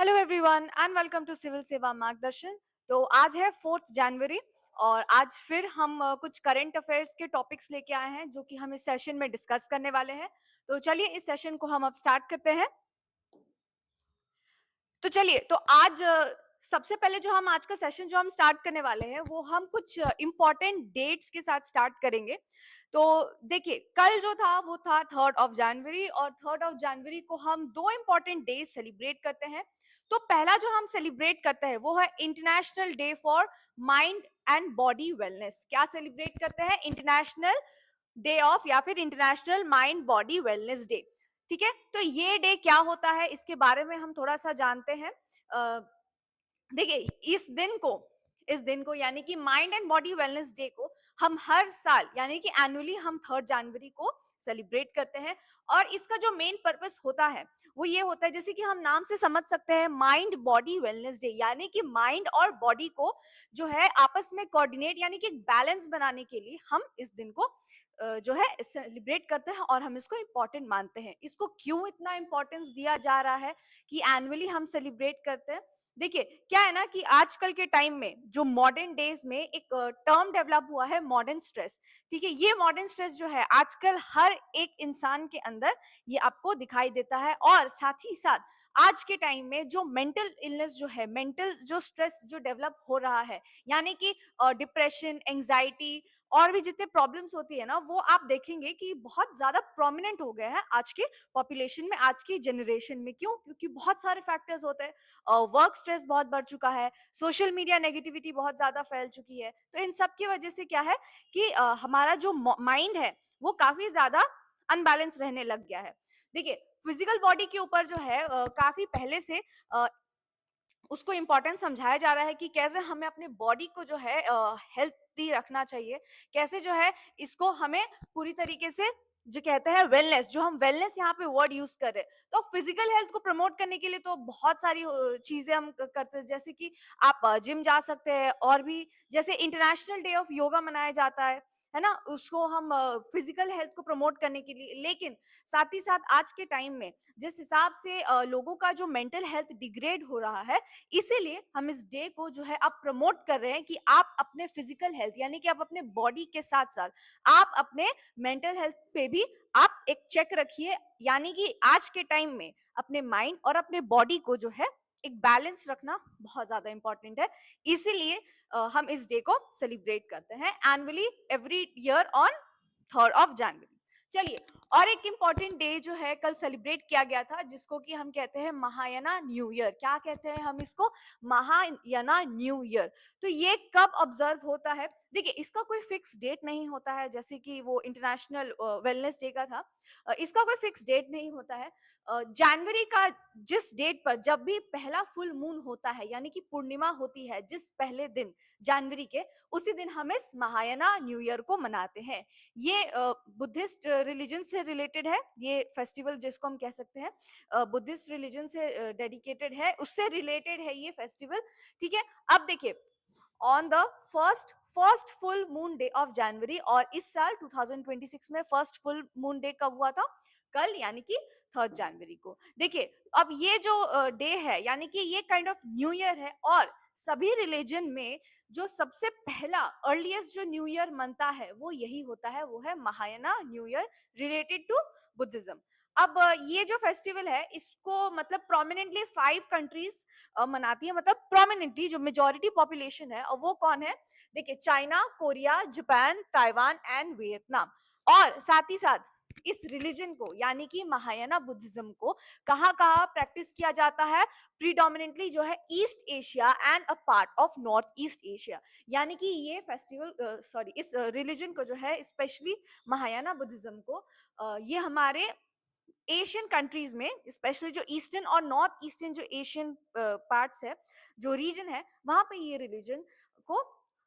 Hello everyone and welcome to civil Seva Margdarshan. तो आज है 4 जनवरी और आज फिर हम कुछ करंट अफेयर्स के टॉपिक्स लेके आए हैं जो कि हम इस सेशन में डिस्कस करने वाले हैं। तो चलिए इस सेशन को हम अब स्टार्ट करते हैं। तो चलिए तो आज सबसे पहले जो हम आज का सेशन जो हम स्टार्ट करने वाले हैं वो हम कुछ इंपॉर्टेंट डेट्स के साथ स्टार्ट करेंगे। तो देखिए कल जो था वो था 3 जनवरी और 3 जनवरी को हम दो इंपॉर्टेंट डेज सेलिब्रेट करते हैं। तो पहला जो हम सेलिब्रेट करते हैं वो है international day for mind and body wellness. क्या सेलिब्रेट करते हैं? इंटरनेशनल डे ऑफ या फिर international mind body wellness day. ठीक है, तो ये डे क्या होता है इसके बारे में हम थोड़ा सा जानते हैं। देखिए इस दिन को यानी कि mind and body wellness day को हम हर साल यानी कि एनुअली हम 3 जनवरी को सेलिब्रेट करते हैं। और इसका जो मेन पर्पस होता है वो ये होता है, जैसे कि हम नाम से समझ सकते हैं, माइंड बॉडी वेलनेस डे, यानी कि माइंड और बॉडी को जो है आपस में कोऑर्डिनेट यानी कि एक बैलेंस बनाने के लिए हम इस दिन को जो है सेलिब्रेट करते हैं और हम इसको इम्पोर्टेंट मानते हैं। इसको क्यों इतना इम्पोर्टेंस दिया जा रहा है कि एनुअली हम सेलिब्रेट करते हैं? देखिए क्या है ना कि आजकल के टाइम में जो मॉडर्न डेज में एक टर्म डेवलप हुआ है, मॉडर्न स्ट्रेस। ठीक है, ये मॉडर्न स्ट्रेस जो है आजकल हर एक इंसान के अंदर ये आपको दिखाई देता है। और साथ ही साथ आज के टाइम में जो मेंटल इलनेस जो है, मेंटल जो स्ट्रेस जो डेवलप हो रहा है, यानी कि डिप्रेशन, एंजाइटी और भी जितने प्रॉब्लम्स होती है ना, वो आप देखेंगे कि बहुत ज्यादा प्रोमिनेंट हो गए हैं आज के पॉपुलेशन में, आज की जनरेशन में। क्यों? क्योंकि बहुत सारे फैक्टर्स होते हैं। वर्क स्ट्रेस बहुत बढ़ चुका है, सोशल मीडिया नेगेटिविटी बहुत ज्यादा फैल चुकी है। तो इन सब की वजह से क्या है कि हमारा जो माइंड है वो काफी ज्यादा अनबैलेंस रहने लग गया है। देखिए फिजिकल बॉडी के ऊपर जो है काफी पहले से उसको इम्पोर्टेंस समझाया जा रहा है कि कैसे हमें अपने बॉडी को जो है हेल्थी रखना चाहिए, कैसे जो है इसको हमें पूरी तरीके से जो कहते हैं वेलनेस, जो हम वेलनेस यहाँ पे वर्ड यूज कर रहे हैं। तो फिजिकल हेल्थ को प्रमोट करने के लिए तो बहुत सारी चीजें हम करते हैं, जैसे कि आप जिम जा सकते हैं, और भी जैसे इंटरनेशनल डे ऑफ योगा मनाया जाता है ना, उसको हम फिजिकल हेल्थ को प्रमोट करने के लिए। लेकिन साथ ही साथ आज के टाइम में जिस हिसाब से लोगों का जो मेंटल हेल्थ डिग्रेड हो रहा है, इसीलिए हम इस डे को जो है अब प्रमोट कर रहे हैं कि आप अपने फिजिकल हेल्थ यानी कि आप अपने बॉडी के साथ साथ आप अपने मेंटल हेल्थ पे भी आप एक चेक रखिए। यानी कि आज के टाइम में अपने माइंड और अपने बॉडी को जो है एक बैलेंस रखना बहुत ज्यादा इंपॉर्टेंट है। इसीलिए हम इस डे को सेलिब्रेट करते हैं एनुअली एवरी ईयर ऑन 3 जनवरी। चलिए, और एक इंपॉर्टेंट डे जो है कल सेलिब्रेट किया गया था, जिसको कि हम कहते हैं महायाना न्यू ईयर। क्या कहते हैं हम इसको? Mahayana new year. तो ये कब ऑब्जर्व होता है? देखिए इसका कोई फिक्स डेट नहीं होता है, जैसे कि वो इंटरनेशनल वेलनेस डे का था। इसका कोई फिक्स डेट नहीं होता है। जनवरी का जिस डेट पर जब भी पहला फुल मून होता है यानी कि पूर्णिमा होती है, जिस पहले दिन जनवरी के, उसी दिन हम इस महायाना न्यू ईयर को मनाते हैं। ये बुद्धिस्ट रिलीजन से रिलेटेड है, ये फेस्टिवल जिसको हम कह सकते हैं बुद्धिस्ट रिलीजन से डेडिकेटेड है, उससे रिलेटेड है ये फेस्टिवल। ठीक है, अब देखिए on the first full moon day of January, और इस साल 2026 में फर्स्ट फुल मून डे कब हुआ था? कल, यानी कि 3 जनवरी को। देखिए अब ये जो डे है यानी कि ये काइंड ऑफ न्यू ईयर है, और सभी रिलीजन में जो सबसे पहला अर्लीस्ट जो न्यू ईयर मनता है वो यही होता है, वो है Mahayana new year related to Buddhism. अब ये जो फेस्टिवल है इसको मतलब प्रोमिनेंटली 5 कंट्रीज मनाती है, मतलब प्रोमिनेंटली जो मेजोरिटी पॉपुलेशन है, और वो कौन है? देखिए China, Korea, Japan, Taiwan and Vietnam. और साथ ही साथ इस रिलीजन को यानी कि महायाना बुद्धिज्म को कहाँ कहाँ प्रैक्टिस किया जाता है? प्रीडोमिनेंटली जो है east Asia and a part of north east Asia. यानी कि ये फेस्टिवल इस रिलीजन को जो है स्पेशली महायाना बुद्धिज्म को ये हमारे एशियन कंट्रीज में, स्पेशली जो ईस्टर्न और नॉर्थ ईस्टर्न जो एशियन पार्ट्स है, जो रीजन है, वहां पे ये रिलीजन को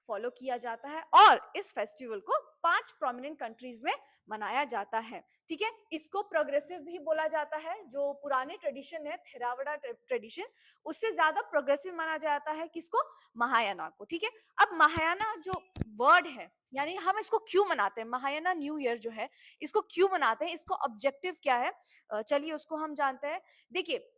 फॉलो किया जाता है। और इस फेस्टिवल को 5 प्रोमिनेंट कंट्रीज में मनाया जाता है। ठीक है, इसको प्रोग्रेसिव भी बोला जाता है। जो पुराने ट्रेडिशन है, थेरावड़ा ट्रेडिशन, उससे ज्यादा प्रोग्रेसिव माना जाता है किसको? महायाना को। ठीक है, अब महायाना जो वर्ड है, यानी हम इसको क्यों मनाते हैं? महायाना न्यू ईयर जो है इसको क्यों मनाते हैं, इसको ऑब्जेक्टिव क्या है? चलिए उसको हम जानते हैं। देखिए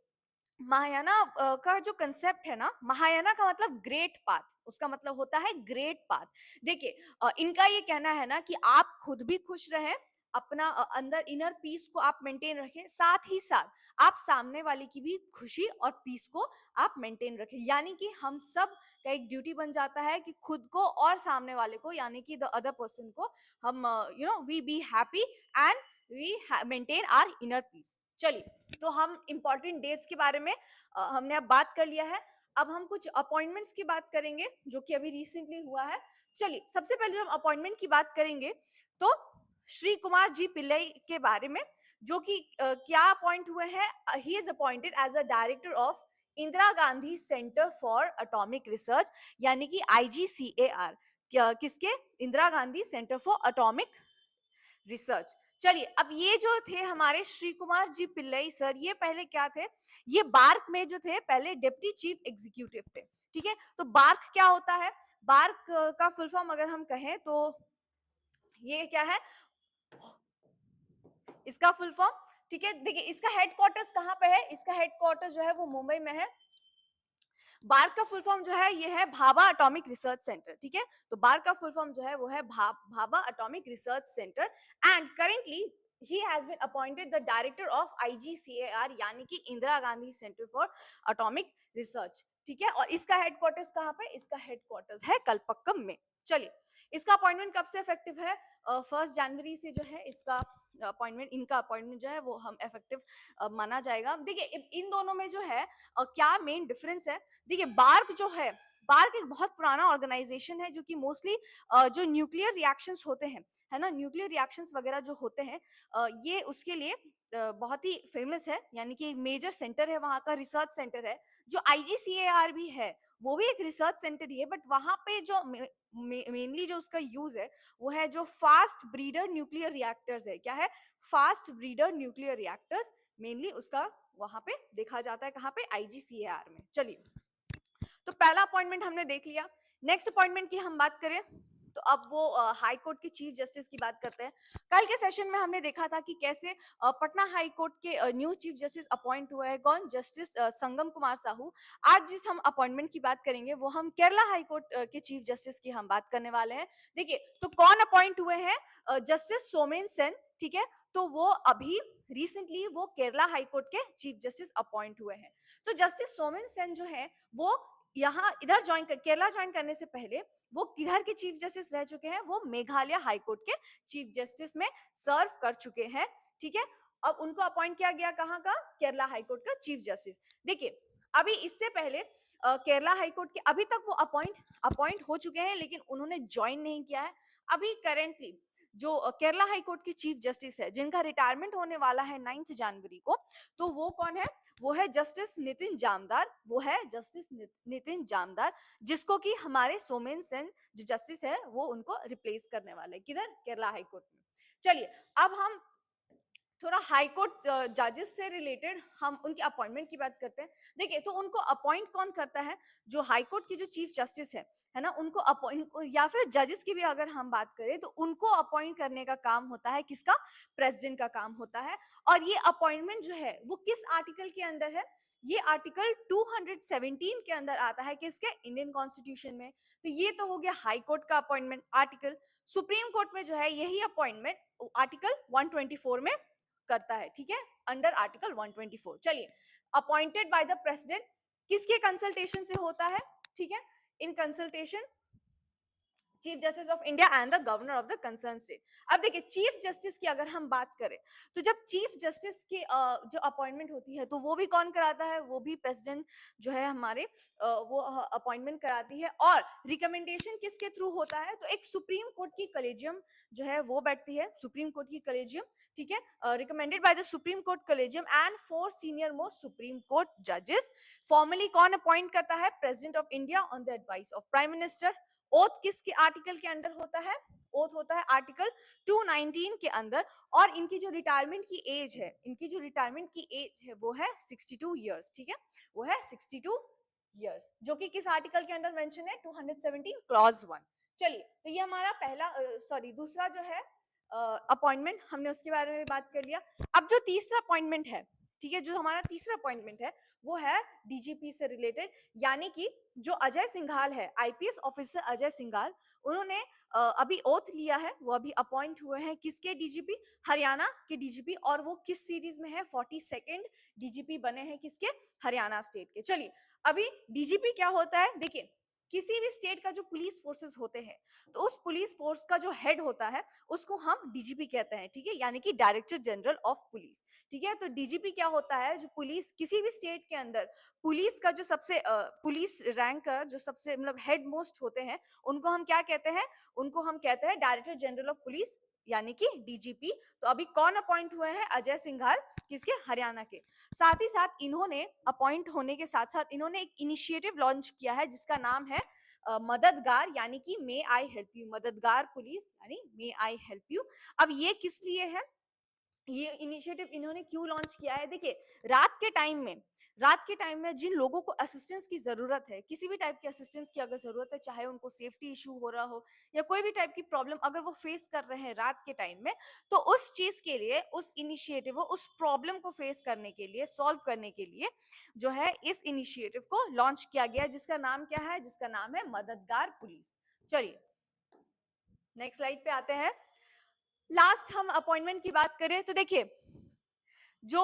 महायाना का जो कंसेप्ट है ना, महायाना का मतलब ग्रेट पाथ, उसका मतलब होता है ग्रेट पाथ। देखिए इनका ये कहना है ना कि आप खुद भी खुश रहें, अपना अंदर इनर पीस को आप मेंटेन रखें, साथ ही साथ आप सामने वाले की भी खुशी और पीस को आप मेंटेन रखें। यानी कि हम सब का एक ड्यूटी बन जाता है कि खुद को और सामने वाले को, यानी कि द अदर पर्सन को, हम we be happy and we maintain our inner peace. चलिए, तो हम इंपॉर्टेंट डेट्स के बारे में हमने अब बात कर लिया है। अब हम कुछ अपॉइंटमेंट्स की बात करेंगे जो कि अभी रिसेंटली हुआ है। चलिए, सबसे पहले जब अपॉइंटमेंट की बात करेंगे तो श्री कुमार जी पिल्लई के बारे में, जो कि क्या अपॉइंट हुए हैं, he is appointed as a director of Indira Gandhi centre for atomic research, यानी कि आईजीसीएआर। किसके? Indira Gandhi centre for atomic research. चलिए, अब ये जो थे हमारे श्री कुमार जी पिल्लई सर, ये पहले क्या थे? ये बार्क में जो थे पहले डिप्टी चीफ एग्जीक्यूटिव थे। ठीक है, तो बार्क क्या होता है? बार्क का फुल फॉर्म अगर हम कहें तो ये क्या है, इसका फुल फॉर्म। ठीक है, देखिए इसका हेडक्वार्टर्स कहाँ पे है? इसका हेडक्वार्टर्स जो है वो मुंबई में है। बार्क का फुल फॉर्म जो है ये है भाभा एटॉमिक रिसर्च सेंटर। ठीक है, तो बार्क का फुल फॉर्म जो है वो है Bhabha atomic research centre, and currently he has been appointed the director of IGCAR, यानी कि Indira Gandhi centre for atomic research. ठीक है, और इसका हेडक्वार्टर्स कहाँ पे? इसका हेडक्वार्टर्स है कलपक्कम में। चलिए, इसका अपॉइंटमेंट कब से इफेक्टिव है? 1 जनवरी से जो है इसका अपॉइंटमेंट, इनका अपॉइंटमेंट जो है वो हम इफेक्टिव माना जाएगा। देखिए इन दोनों में जो है क्या मेन डिफरेंस है? देखिए बार्क जो है, बार्क एक बहुत पुराना ऑर्गेनाइजेशन है जो कि मोस्टली जो न्यूक्लियर रिएक्शंस होते हैं, है ना, न्यूक्लियर रिएक्शंस वगैरह जो होते हैं, ये उसके लिए बहुत ही फेमस है, यानी कि मेजर सेंटर है, वहाँ का रिसर्च सेंटर है। जो आईजीसीएआर भी है वो भी एक रिसर्च सेंटर ही है, बट वहाँ पे जो मेनली जो उसका यूज है वो है जो फास्ट ब्रीडर न्यूक्लियर रिएक्टर्स है। क्या है? Fast breeder nuclear reactors mainly उसका वहां पे देखा जाता है। कहाँ पे? आईजीसीएआर में। चलिए, तो पहला अपॉइंटमेंट हमने देख लिया। नेक्स्ट अपॉइंटमेंट की हम बात करें तो अब वो हाई कोर्ट के चीफ जस्टिस की बात करते हैं। कल के सेशन में हमने देखा था कि कैसे पटना हाई कोर्ट के न्यू चीफ जस्टिस अपॉइंट हुआ है। कौन? जस्टिस संगम कुमार साहू। आज जिस हम अपॉइंटमेंट की बात करेंगे वो हम केरला हाई कोर्ट के चीफ जस्टिस की हम बात करने वाले हैं। देखिए, तो कौन अपॉइंट हुए हैं? जस्टिस सोमेन सेन। ठीक है, तो वो अभी रिसेंटली वो केरला हाई कोर्ट के चीफ जस्टिस अपॉइंट हुए हैं। तो जस्टिस सोमेन सेन जो है वो यहाँ इधर केरला ज्वाइन करने से पहले वो किधर के चीफ जस्टिस रह चुके हैं? वो मेघालय हाई कोर्ट के चीफ जस्टिस में सर्व कर चुके हैं। ठीक है, अब उनको अपॉइंट किया गया कहाँ का? केरला हाई कोर्ट का चीफ जस्टिस। देखिए, अभी इससे पहले केरला हाई कोर्ट के अभी तक वो अपॉइंट हो चुके हैं, लेकिन उन्होंने ज्वाइन नहीं किया है। अभी करेंटली जो केरला हाई कोर्ट के चीफ जस्टिस है जिनका रिटायरमेंट होने वाला है 9 जनवरी को, तो वो कौन है? वो है जस्टिस नितिन जामदार। वो है जस्टिस नितिन जामदार, जिसको कि हमारे सोमेन सेन जो जस्टिस है वो उनको रिप्लेस करने वाले हैं। किधर? केरला हाई कोर्ट में। चलिए, अब हम थोड़ा हाई कोर्ट जजेस से रिलेटेड हम उनकी अपॉइंटमेंट की बात करते हैं। देखिए, तो उनको अपॉइंट कौन करता है? जो हाई कोर्ट के जो चीफ जस्टिस है ना, उनको अपॉइंट, या फिर जजेस की भी अगर हम बात करें तो उनको अपॉइंट करने का काम होता है किसका? प्रेसिडेंट का काम होता है। और ये अपॉइंटमेंट जो है वो किस आर्टिकल के अंदर है? ये आर्टिकल 217 के अंदर आता है। किसके? इंडियन कॉन्स्टिट्यूशन में। तो ये तो हो गया हाई कोर्ट का अपॉइंटमेंट आर्टिकल। सुप्रीम कोर्ट में जो है यही अपॉइंटमेंट आर्टिकल 124 में करता है। ठीक है, अंडर आर्टिकल 124। चलिए, अपॉइंटेड बाय द प्रेसिडेंट किसके कंसल्टेशन से होता है? ठीक है, in consultation chief justice of India and the governor of the concern state. अब देखिए, चीफ जस्टिस की अगर हम बात करें तो जब चीफ जस्टिस की जो अपॉइंटमेंट होती है तो वो भी कौन कराता है? वो भी प्रेसिडेंट जो है हमारे वो अपॉइंटमेंट कराती है। और रिकमेंडेशन किसके थ्रू होता है? तो एक सुप्रीम कोर्ट की कलेजियम जो है वो बैठती है, सुप्रीम कोर्ट की कलेजियम। ठीक है, recommended by the supreme court collegium and 4 senior most supreme court जजेस। फॉर्मली कौन अपॉइंट करता है? President of India on the advice of prime minister. Oath किसके आर्टिकल के अंडर होता है? ओथ होता है आर्टिकल 219 के अंदर। और इनकी जो रिटायरमेंट की एज है, इनकी जो रिटायरमेंट की एज है वो है 62 इयर्स। ठीक है, वो है 62 इयर्स, जो कि किस आर्टिकल के अंडर मेंशन है? 217 क्लॉज 1। चलिए, तो ये हमारा पहला दूसरा जो है अपॉइंटमेंट, हमने उसके बारे में भी बात कर लिया। अब जो तीसरा अपॉइंटमेंट है ठीक है, जो हमारा तीसरा अपॉइंटमेंट है वो है डीजीपी से रिलेटेड, यानी कि जो अजय सिंघाल है, आईपीएस ऑफिसर अजय सिंघाल, उन्होंने अभी ओथ लिया है, वो अभी अपॉइंट हुए हैं किसके डीजीपी, हरियाणा के डीजीपी, और वो किस सीरीज में है, 42nd डीजीपी बने हैं किसके, हरियाणा स्टेट के। चलिए, अभी डीजीपी क्या होता है, देखिए किसी भी स्टेट का जो पुलिस फोर्सेस होते हैं, तो उस पुलिस फोर्स का जो हेड होता है उसको हम डीजीपी कहते हैं, ठीक है, यानी कि डायरेक्टर जनरल ऑफ पुलिस। ठीक है, तो डीजीपी क्या होता है, जो पुलिस किसी भी स्टेट के अंदर पुलिस का जो सबसे पुलिस रैंक का जो सबसे मतलब हेड मोस्ट होते हैं, उनको हम क्या कहते हैं, उनको हम कहते हैं डायरेक्टर जनरल ऑफ पुलिस, यानी कि डीजीपी। तो अभी कौन अपॉइंट हुए हैं, अजय सिंघाल, किसके, हरियाणा के। साथ ही साथ इन्होंने अपॉइंट होने के साथ साथ इन्होंने एक इनिशिएटिव लॉन्च किया है जिसका नाम है मददगार, यानी कि मे आई हेल्प यू, मददगार पुलिस यानी मे आई हेल्प यू। अब ये किस लिए है, ये इनिशिएटिव इन्होंने क्यों लॉन्च किया है, देखिए रात के टाइम में जिन लोगों को असिस्टेंस की जरूरत है, किसी भी टाइप की असिस्टेंस की अगर जरूरत है, चाहे उनको सेफ्टी इशू हो रहा हो या कोई भी टाइप की प्रॉब्लम अगर वो फेस कर रहे हैं रात के टाइम में, तो उस चीज के लिए, उस इनिशिएटिव, उस प्रॉब्लम को फेस करने के लिए, सॉल्व करने के लिए जो है इस इनिशिएटिव को लॉन्च किया गया, जिसका नाम क्या है, जिसका नाम है मददगार पुलिस। चलिए नेक्स्ट स्लाइड पे आते हैं। लास्ट हम अपॉइंटमेंट की बात करें तो देखिए, जो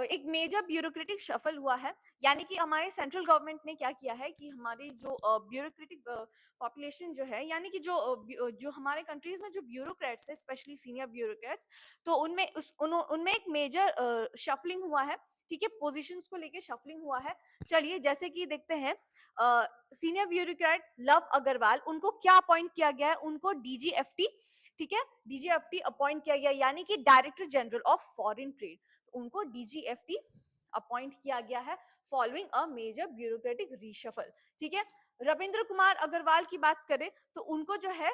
एक मेजर ब्यूरोक्रेटिक शफल हुआ है, यानी कि हमारे सेंट्रल गवर्नमेंट ने क्या किया है कि हमारी जो ब्यूरोक्रेटिक पॉपुलेशन जो है, यानी कि जो हमारे कंट्रीज में जो ब्यूरोक्रेट्स है, स्पेशली सीनियर ब्यूरोक्रेट्स, तो उनमें एक मेजर शफलिंग हुआ है, ठीक है, पोजीशंस को लेके शफलिंग हुआ है। चलिए जैसे कि देखते हैं, सीनियर ब्यूरोक्रेट लव अग्रवाल, उनको क्या अपॉइंट किया गया है, उनको डीजीएफटी, ठीक है, डीजीएफटी अपॉइंट किया गया, यानी कि director general of foreign trade, उनको डीजीएफटी अपॉइंट किया गया है following a major bureaucratic reshuffle. ठीक है, रविंद्र कुमार अग्रवाल की बात करें तो उनको जो है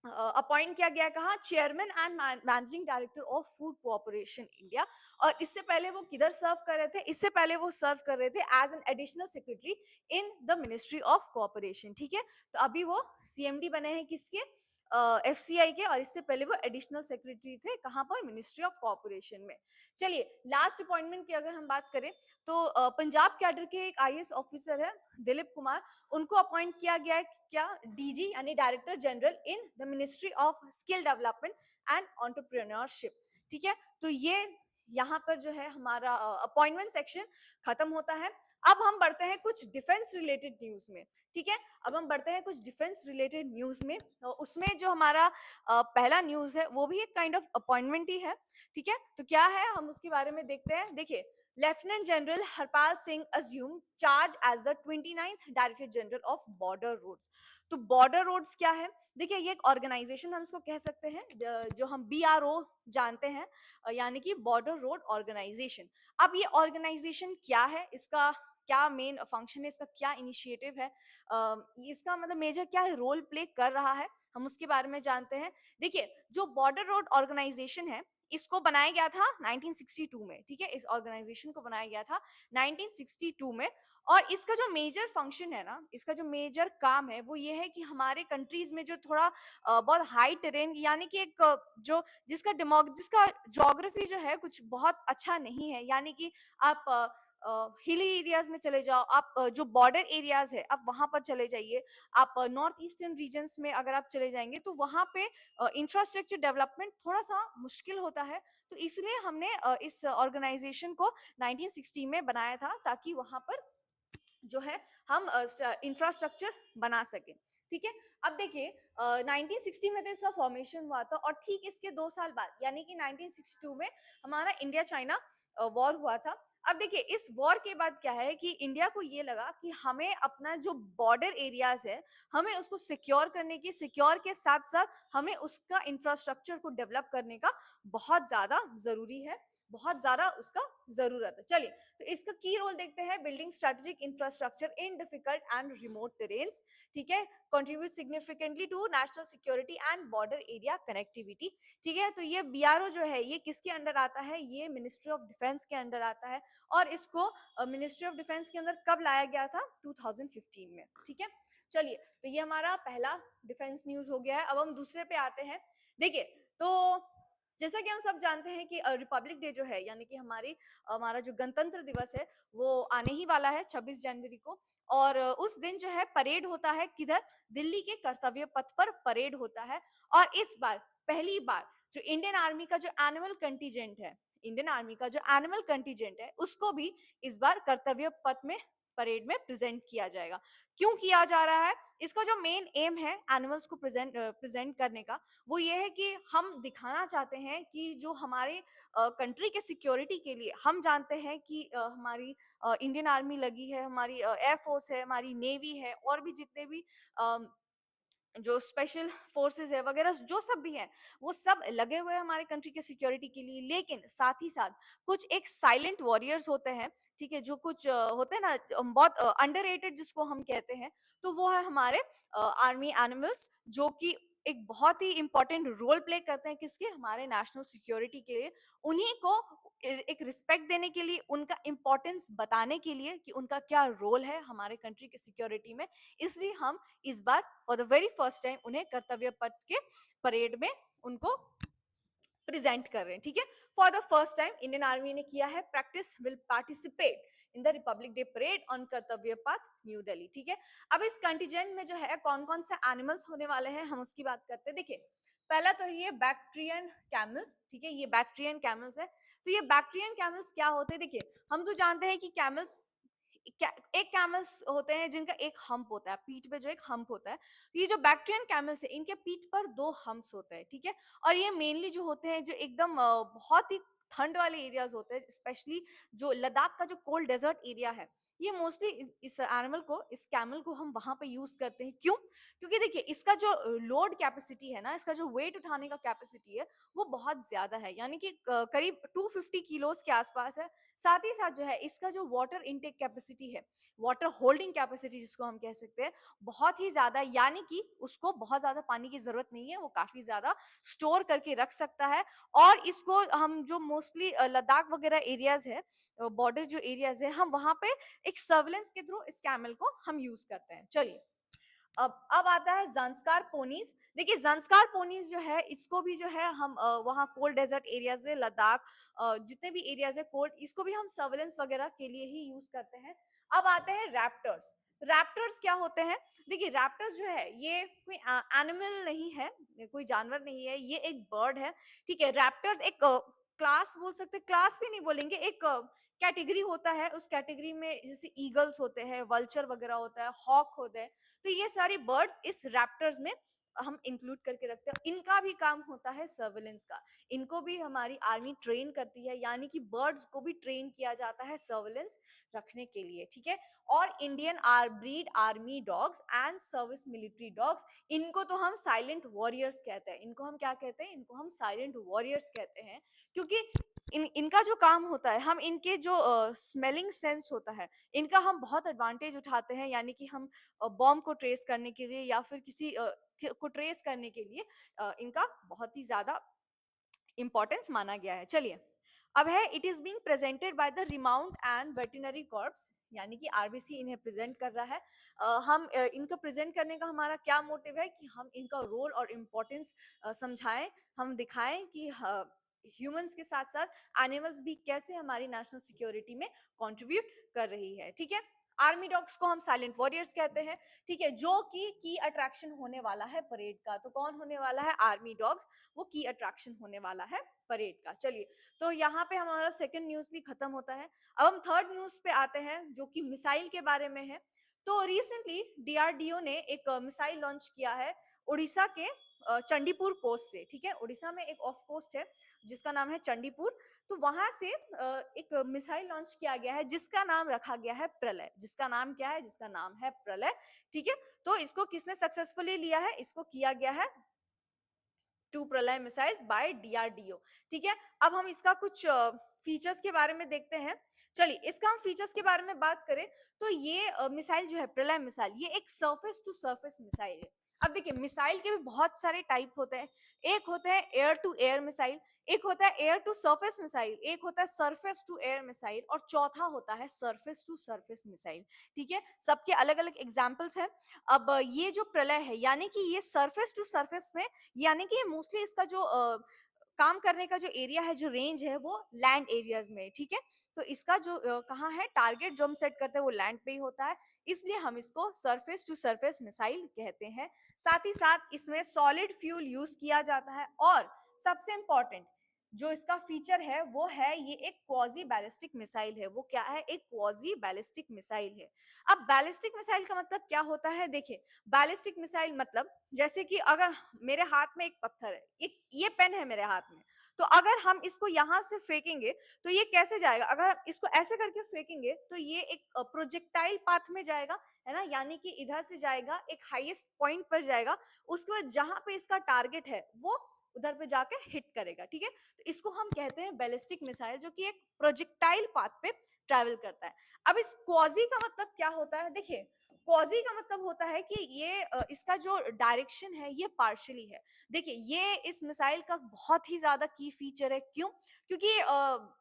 अपॉइंट किया गया, कहा, chairman and managing director of food cooperation India. और इससे पहले वो किधर सर्व कर रहे थे, इससे पहले वो सर्व कर रहे थे as an additional secretary in the ministry of cooperation. ठीक है, तो अभी वो सीएमडी बने हैं किसके, एफसीआई के, और इससे पहले वो एडिशनल सेक्रेटरी थे, कहां पर, मिनिस्ट्री ऑफ कोऑपरेशन में। चलिए लास्ट अपॉइंटमेंट की अगर हम बात करें तो पंजाब कैडर के एक आईएएस ऑफिसर है दिलीप कुमार, उनको अपॉइंट किया गया है क्या, डीजी यानी director general in the ministry of skill development and entrepreneurship. ठीक है, तो ये यहाँ पर जो है हमारा अपॉइंटमेंट सेक्शन खत्म होता है। अब हम बढ़ते हैं कुछ डिफेंस रिलेटेड न्यूज में। ठीक है, अब हम बढ़ते हैं कुछ डिफेंस रिलेटेड न्यूज में, तो उसमें जो हमारा पहला न्यूज है वो भी एक काइंड ऑफ अपॉइंटमेंट ही है। ठीक है, तो क्या है हम उसके बारे में देखते हैं। देखिए, lieutenant general Harpal Singh assume charge as the 29th director general of border roads. तो बॉर्डर रोड्स क्या है, देखिए ये एक ऑर्गेनाइजेशन हम इसको कह सकते हैं, जो हम बीआरओ जानते हैं, यानी कि बॉर्डर रोड ऑर्गेनाइजेशन। अब ये ऑर्गेनाइजेशन क्या है, इसका क्या मेन फंक्शन है, इसका क्या इनिशिएटिव है, इसका मतलब मेजर क्या रोल प्ले कर रहा है, हम उसके बारे में जानते हैं। देखिए, जो बॉर्डर रोड ऑर्गेनाइजेशन है, इसको बनाया गया था 1962 में। ठीक है, इस ऑर्गेनाइजेशन को बनाया गया था 1962 में, और इसका जो मेजर फंक्शन है ना, इसका जो मेजर काम है वो ये है कि हमारे कंट्रीज में जो थोड़ा बहुत हाई टेरेन, यानी कि एक जो जिसका ज्योग्राफी जो है कुछ बहुत अच्छा नहीं है, यानी कि आप हिली एरियाज में चले जाओ, आप जो बॉर्डर एरियाज है आप वहां पर चले जाइए, आप नॉर्थ ईस्टर्न रीजन्स में अगर आप चले जाएंगे तो वहां पे इंफ्रास्ट्रक्चर डेवलपमेंट थोड़ा सा मुश्किल होता है। तो इसलिए हमने इस ऑर्गेनाइजेशन को 1960 में बनाया था, ताकि वहां पर जो है हम इंफ्रास्ट्रक्चर बना सके। ठीक है, अब देखिए 1960 में तो इसका फॉर्मेशन हुआ था, और ठीक इसके 2 साल बाद यानी कि 1962 में हमारा इंडिया चाइना वॉर हुआ था। अब देखिए इस वॉर के बाद क्या है कि इंडिया को ये लगा कि हमें अपना जो बॉर्डर एरियाज है, हमें उसको सिक्योर करने की, सिक्योर के साथ साथ हमें उसका इंफ्रास्ट्रक्चर को डेवलप करने का बहुत ज्यादा जरूरी है, बहुत ज्यादा उसका जरूरत है। चलिए, तो इसका की रोल देखते हैं, building strategic infrastructure in difficult and remote terrains. ठीक है, contribute significantly to national security and border area connectivity. ठीक है, तो ये बीआरओ जो है ये किसके अंडर आता है, ये मिनिस्ट्री ऑफ डिफेंस के अंडर आता है, और इसको मिनिस्ट्री ऑफ डिफेंस के अंदर कब लाया गया था, 2015 में। ठीक है, चलिए, तो ये हमारा पहला डिफेंस न्यूज हो गया है। अब हम दूसरे पे आते हैं। देखिए, तो जैसा कि हम सब जानते हैं कि रिपब्लिक डे जो है यानी कि हमारा जो गणतंत्र दिवस है वो आने ही वाला है 26 जनवरी को। और उस दिन जो है परेड होता है किधर, दिल्ली के कर्तव्य पथ पर परेड होता है। और इस बार पहली बार जो इंडियन आर्मी का जो एनुअल कंटीजेंट है, इंडियन आर्मी का जो एनुअल कंटीजेंट है उसको भी इस बार कर्तव्य पथ में परेड में प्रेजेंट किया जाएगा। क्यों किया जा रहा है? इसका जो मेन एम है एनिमल्स को प्रेजेंट करने का, वो ये है कि हम दिखाना चाहते हैं कि जो हमारे कंट्री के सिक्योरिटी के लिए हम जानते हैं कि हमारी इंडियन आर्मी लगी है, हमारी एयर फोर्स है, हमारी नेवी है और भी जितने भी जो स्पेशल फोर्सेस है वगैरह जो सब भी हैं, वो सब लगे हुए हैं हमारे कंट्री के सिक्योरिटी के लिए। लेकिन साथ ही साथ कुछ एक साइलेंट वॉरियर्स होते हैं, ठीक है, जो कुछ होते हैं ना, बहुत अंडररेटेड जिसको हम कहते हैं, तो वो है हमारे आर्मी एनिमल्स, जो कि एक बहुत ही इंपॉर्टेंट रोल प्ले करते हैं किसके, हमारे नेशनल सिक्योरिटी के लिए। उन्हीं को एक रिस्पेक्ट देने के लिए, उनका इंपॉर्टेंस बताने के लिए कि उनका क्या रोल है हमारे कंट्री के सिक्योरिटी में, इसलिए हम इस बार for the very first time उन्हें कर्तव्य पथ के परेड में उनको प्रेजेंट कर रहे हैं। ठीक है, for the first time Indian army ने किया है, practice will participate in the Republic day parade on कर्तव्य पथ न्यू दिल्ली। ठीक है, अब इस कंटीजेंट में जो है कौन कौन से एनिमल्स होने वाले हैं हम उसकी बात करते हैं। देखिए, पहला तो ये बैक्ट्रियन कैमल्स। ठीक है, ये बैक्ट्रियन कैमल्स है। तो ये बैक्ट्रियन कैमल्स क्या होते हैं? देखिए, हम तो जानते हैं कि कैमल्स, एक कैमल्स होते हैं जिनका एक हम्प होता है, पीठ पे जो एक हम्प होता है। तो ये जो बैक्ट्रियन कैमल्स है इनके पीठ पर दो हम्प्स होते हैं। ठीक है, और ये मेनली जो होते हैं जो एकदम बहुत ही ठंड वाले एरियाज होते हैं, स्पेशली जो लद्दाख का जो कोल्ड डेजर्ट एरिया है, ये मोस्टली इस एनिमल को, इस कैमल को हम वहां पे यूज करते हैं। क्यों? क्योंकि देखिए, इसका जो लोड कैपेसिटी है ना, इसका जो वेट उठाने का कैपेसिटी है वो बहुत ज्यादा है, यानी कि करीब 250 किलोज के आसपास है। साथ ही साथ जो है इसका जो वाटर इनटेक कैपेसिटी है, वाटर होल्डिंग कैपेसिटी जिसको हम कह सकते हैं, बहुत ही ज्यादा है, यानी कि उसको बहुत ज्यादा पानी की जरूरत नहीं है, वो काफी ज्यादा स्टोर करके रख सकता है। और इसको हम जो मोस्टली लद्दाख वगैरह एरियाज है, बॉर्डर जो एरियाज है, हम वहां पे एक सर्वेलेंस के थ्रू इस कैमल को हम यूज करते हैं। चलिए, अब आता है ज़ंस्कार पोनीज। देखिए, ज़ंस्कार पोनीज जो है इसको भी जो है हम वहाँ कोल्ड डेजर्ट एरियाज है, लद्दाख जितने भी एरियाज है कोल्ड, इसको भी हम सर्वेलेंस वगैरह के लिए ही यूज करते हैं। अब आते हैं रैप्टर्स। रैप्टर्स क्या होते हैं? देखिए, रैप्टर्स जो है ये कोई एनिमल नहीं है, ये कोई जानवर नहीं है, ये एक बर्ड है। ठीक है, रैप्टर्स एक क्लास बोल सकते हैं, क्लास भी नहीं बोलेंगे, एक कैटेगरी होता है। उस कैटेगरी में जैसे ईगल्स होते हैं, वल्चर वगैरह होता है, हॉक होते हैं, तो ये सारी बर्ड्स इस रैप्टर्स में हम इंक्लूड करके रखते हैं। इनका भी काम होता है सर्वेलेंस का, इनको भी हमारी आर्मी ट्रेन करती है, यानी कि बर्ड्स को भी ट्रेन किया जाता है सर्वेलेंस रखने के लिए। ठीक है, और Indian breed army dogs and service military dogs, इनको तो हम साइलेंट वॉरियर्स कहते हैं। इनको हम क्या कहते हैं? इनको हम साइलेंट वॉरियर्स कहते हैं, क्योंकि इनका जो काम होता है, हम इनके जो स्मेलिंग सेंस होता है, इनका हम बहुत एडवांटेज उठाते हैं, यानी कि हम बॉम्ब को ट्रेस करने के लिए या फिर किसी को ट्रेस करने के लिए इनका बहुत ही ज्यादा इंपॉर्टेंस माना गया है। चलिए, अब है it is being presented by the remount and veterinary corps, यानी कि आरबीसी इन्हें प्रेजेंट कर रहा है। हम इनको प्रेजेंट करने का हमारा क्या मोटिव है कि हम इनका रोल और इम्पोर्टेंस समझाएं, हम दिखाएं कि ह्यूमंस के साथ साथ एनिमल्स भी कैसे हमारी नेशनल सिक्योरिटी में कंट्रीब्यूट कर रही है। ठीक है, आर्मी डॉग्स को हम साइलेंट वॉरियर्स कहते हैं। ठीक है, जो कि की अट्रैक्शन होने वाला है परेड का, तो कौन होने वाला है? आर्मी डॉग्स, वो की अट्रैक्शन होने वाला है परेड का। चलिए, तो यहाँ पे हमारा सेकंड न्यूज भी खत्म होता है। अब हम थर्ड न्यूज पे आते हैं, जो कि मिसाइल के बारे में है। तो रिसेंटली डीआरडीओ ने एक मिसाइल लॉन्च किया है उड़ीसा के चंडीपुर कोस्ट से। ठीक है, उड़ीसा में एक ऑफ कोस्ट है जिसका नाम है चंडीपुर, तो वहां से एक मिसाइल लॉन्च किया गया है जिसका नाम रखा गया है प्रलय। जिसका नाम क्या है? जिसका नाम है प्रलय। ठीक है, तो इसको किसने सक्सेसफुली लिया है? इसको किया गया है टू प्रलय मिसाइल्स बाय डीआरडीओ। ठीक है, अब हम इसका कुछ फीचर्स के बारे में देखते हैं। चलिए, इसका हम फीचर्स के बारे में बात करें तो ये मिसाइल जो है प्रलय मिसाइल, ये एक सरफेस टू सरफेस मिसाइल है। अब देखिए, मिसाइल के भी बहुत सारे टाइप होते हैं। एक होता है एयर टू एयर मिसाइल, एक होता है एयर टू सरफेस मिसाइल, एक होता है सरफेस टू एयर मिसाइल, और चौथा होता है सरफेस टू सरफेस मिसाइल। ठीक है, सबके अलग अलग एग्जाम्पल्स हैं। अब ये जो प्रलय है, यानी कि ये सरफेस टू सरफेस में, यानी कि मोस्टली इसका जो काम करने का जो एरिया है, जो रेंज है, वो लैंड एरियाज में है, ठीक है। तो इसका जो कहाँ है टारगेट जो हम सेट करते हैं वो लैंड पे ही होता है, इसलिए हम इसको सरफेस टू सरफेस मिसाइल कहते हैं। साथ ही साथ इसमें सॉलिड फ्यूल यूज किया जाता है, और सबसे इंपॉर्टेंट जो इसका फीचर है वो है ये एक क्वाजी बैलिस्टिक मिसाइल है। वो क्या है? एक क्वाजी बैलिस्टिक मिसाइल है। अब बैलिस्टिक मिसाइल का मतलब क्या होता है? देखिए, बैलिस्टिक मिसाइल मतलब जैसे कि अगर मेरे हाथ में एक पत्थर है, एक ये पेन है मेरे हाथ में, तो अगर हम इसको यहाँ से फेंकेंगे तो ये कैसे जाएगा? अगर हम इसको ऐसे करके फेंकेंगे तो ये एक प्रोजेक्टाइल पाथ में जाएगा, है ना, यानी कि इधर से जाएगा, एक हाईएस्ट पॉइंट पर जाएगा, उसके बाद जहां पे इसका टारगेट है वो उधर पे जाके हिट करेगा, ठीक है। तो इसको हम कहते हैं बैलिस्टिक मिसाइल, जो कि एक प्रोजेक्टाइल पाथ पे ट्रैवल करता है। अब इस क्वाजी का मतलब क्या होता है? देखिए, क्वाजी का मतलब होता है कि ये इसका जो डायरेक्शन है ये पार्शियली है। देखिए, ये इस मिसाइल का बहुत ही ज्यादा की फीचर है। क्यों? क्योंकि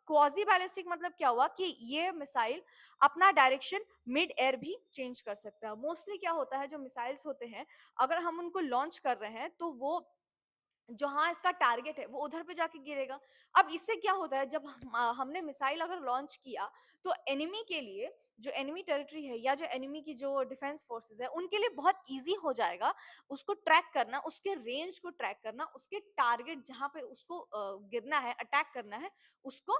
क्वाजी बैलिस्टिक मतलब क्या हुआ कि ये मिसाइल अपना डायरेक्शन मिड एयर भी चेंज कर सकता है। मोस्टली क्या होता है, जो मिसाइल्स होते हैं, अगर हम उनको लॉन्च कर रहे हैं तो वो जहाँ इसका टारगेट है वो उधर पे जाके गिरेगा। अब इससे क्या होता है, जब हमने मिसाइल अगर लॉन्च किया तो एनिमी के लिए, जो एनिमी टेरिटरी है या जो एनिमी की जो डिफेंस फोर्सेस है, उनके लिए बहुत इजी हो जाएगा उसको ट्रैक करना, उसके रेंज को ट्रैक करना, उसके टारगेट जहाँ पे उसको गिरना है, अटैक करना है, उसको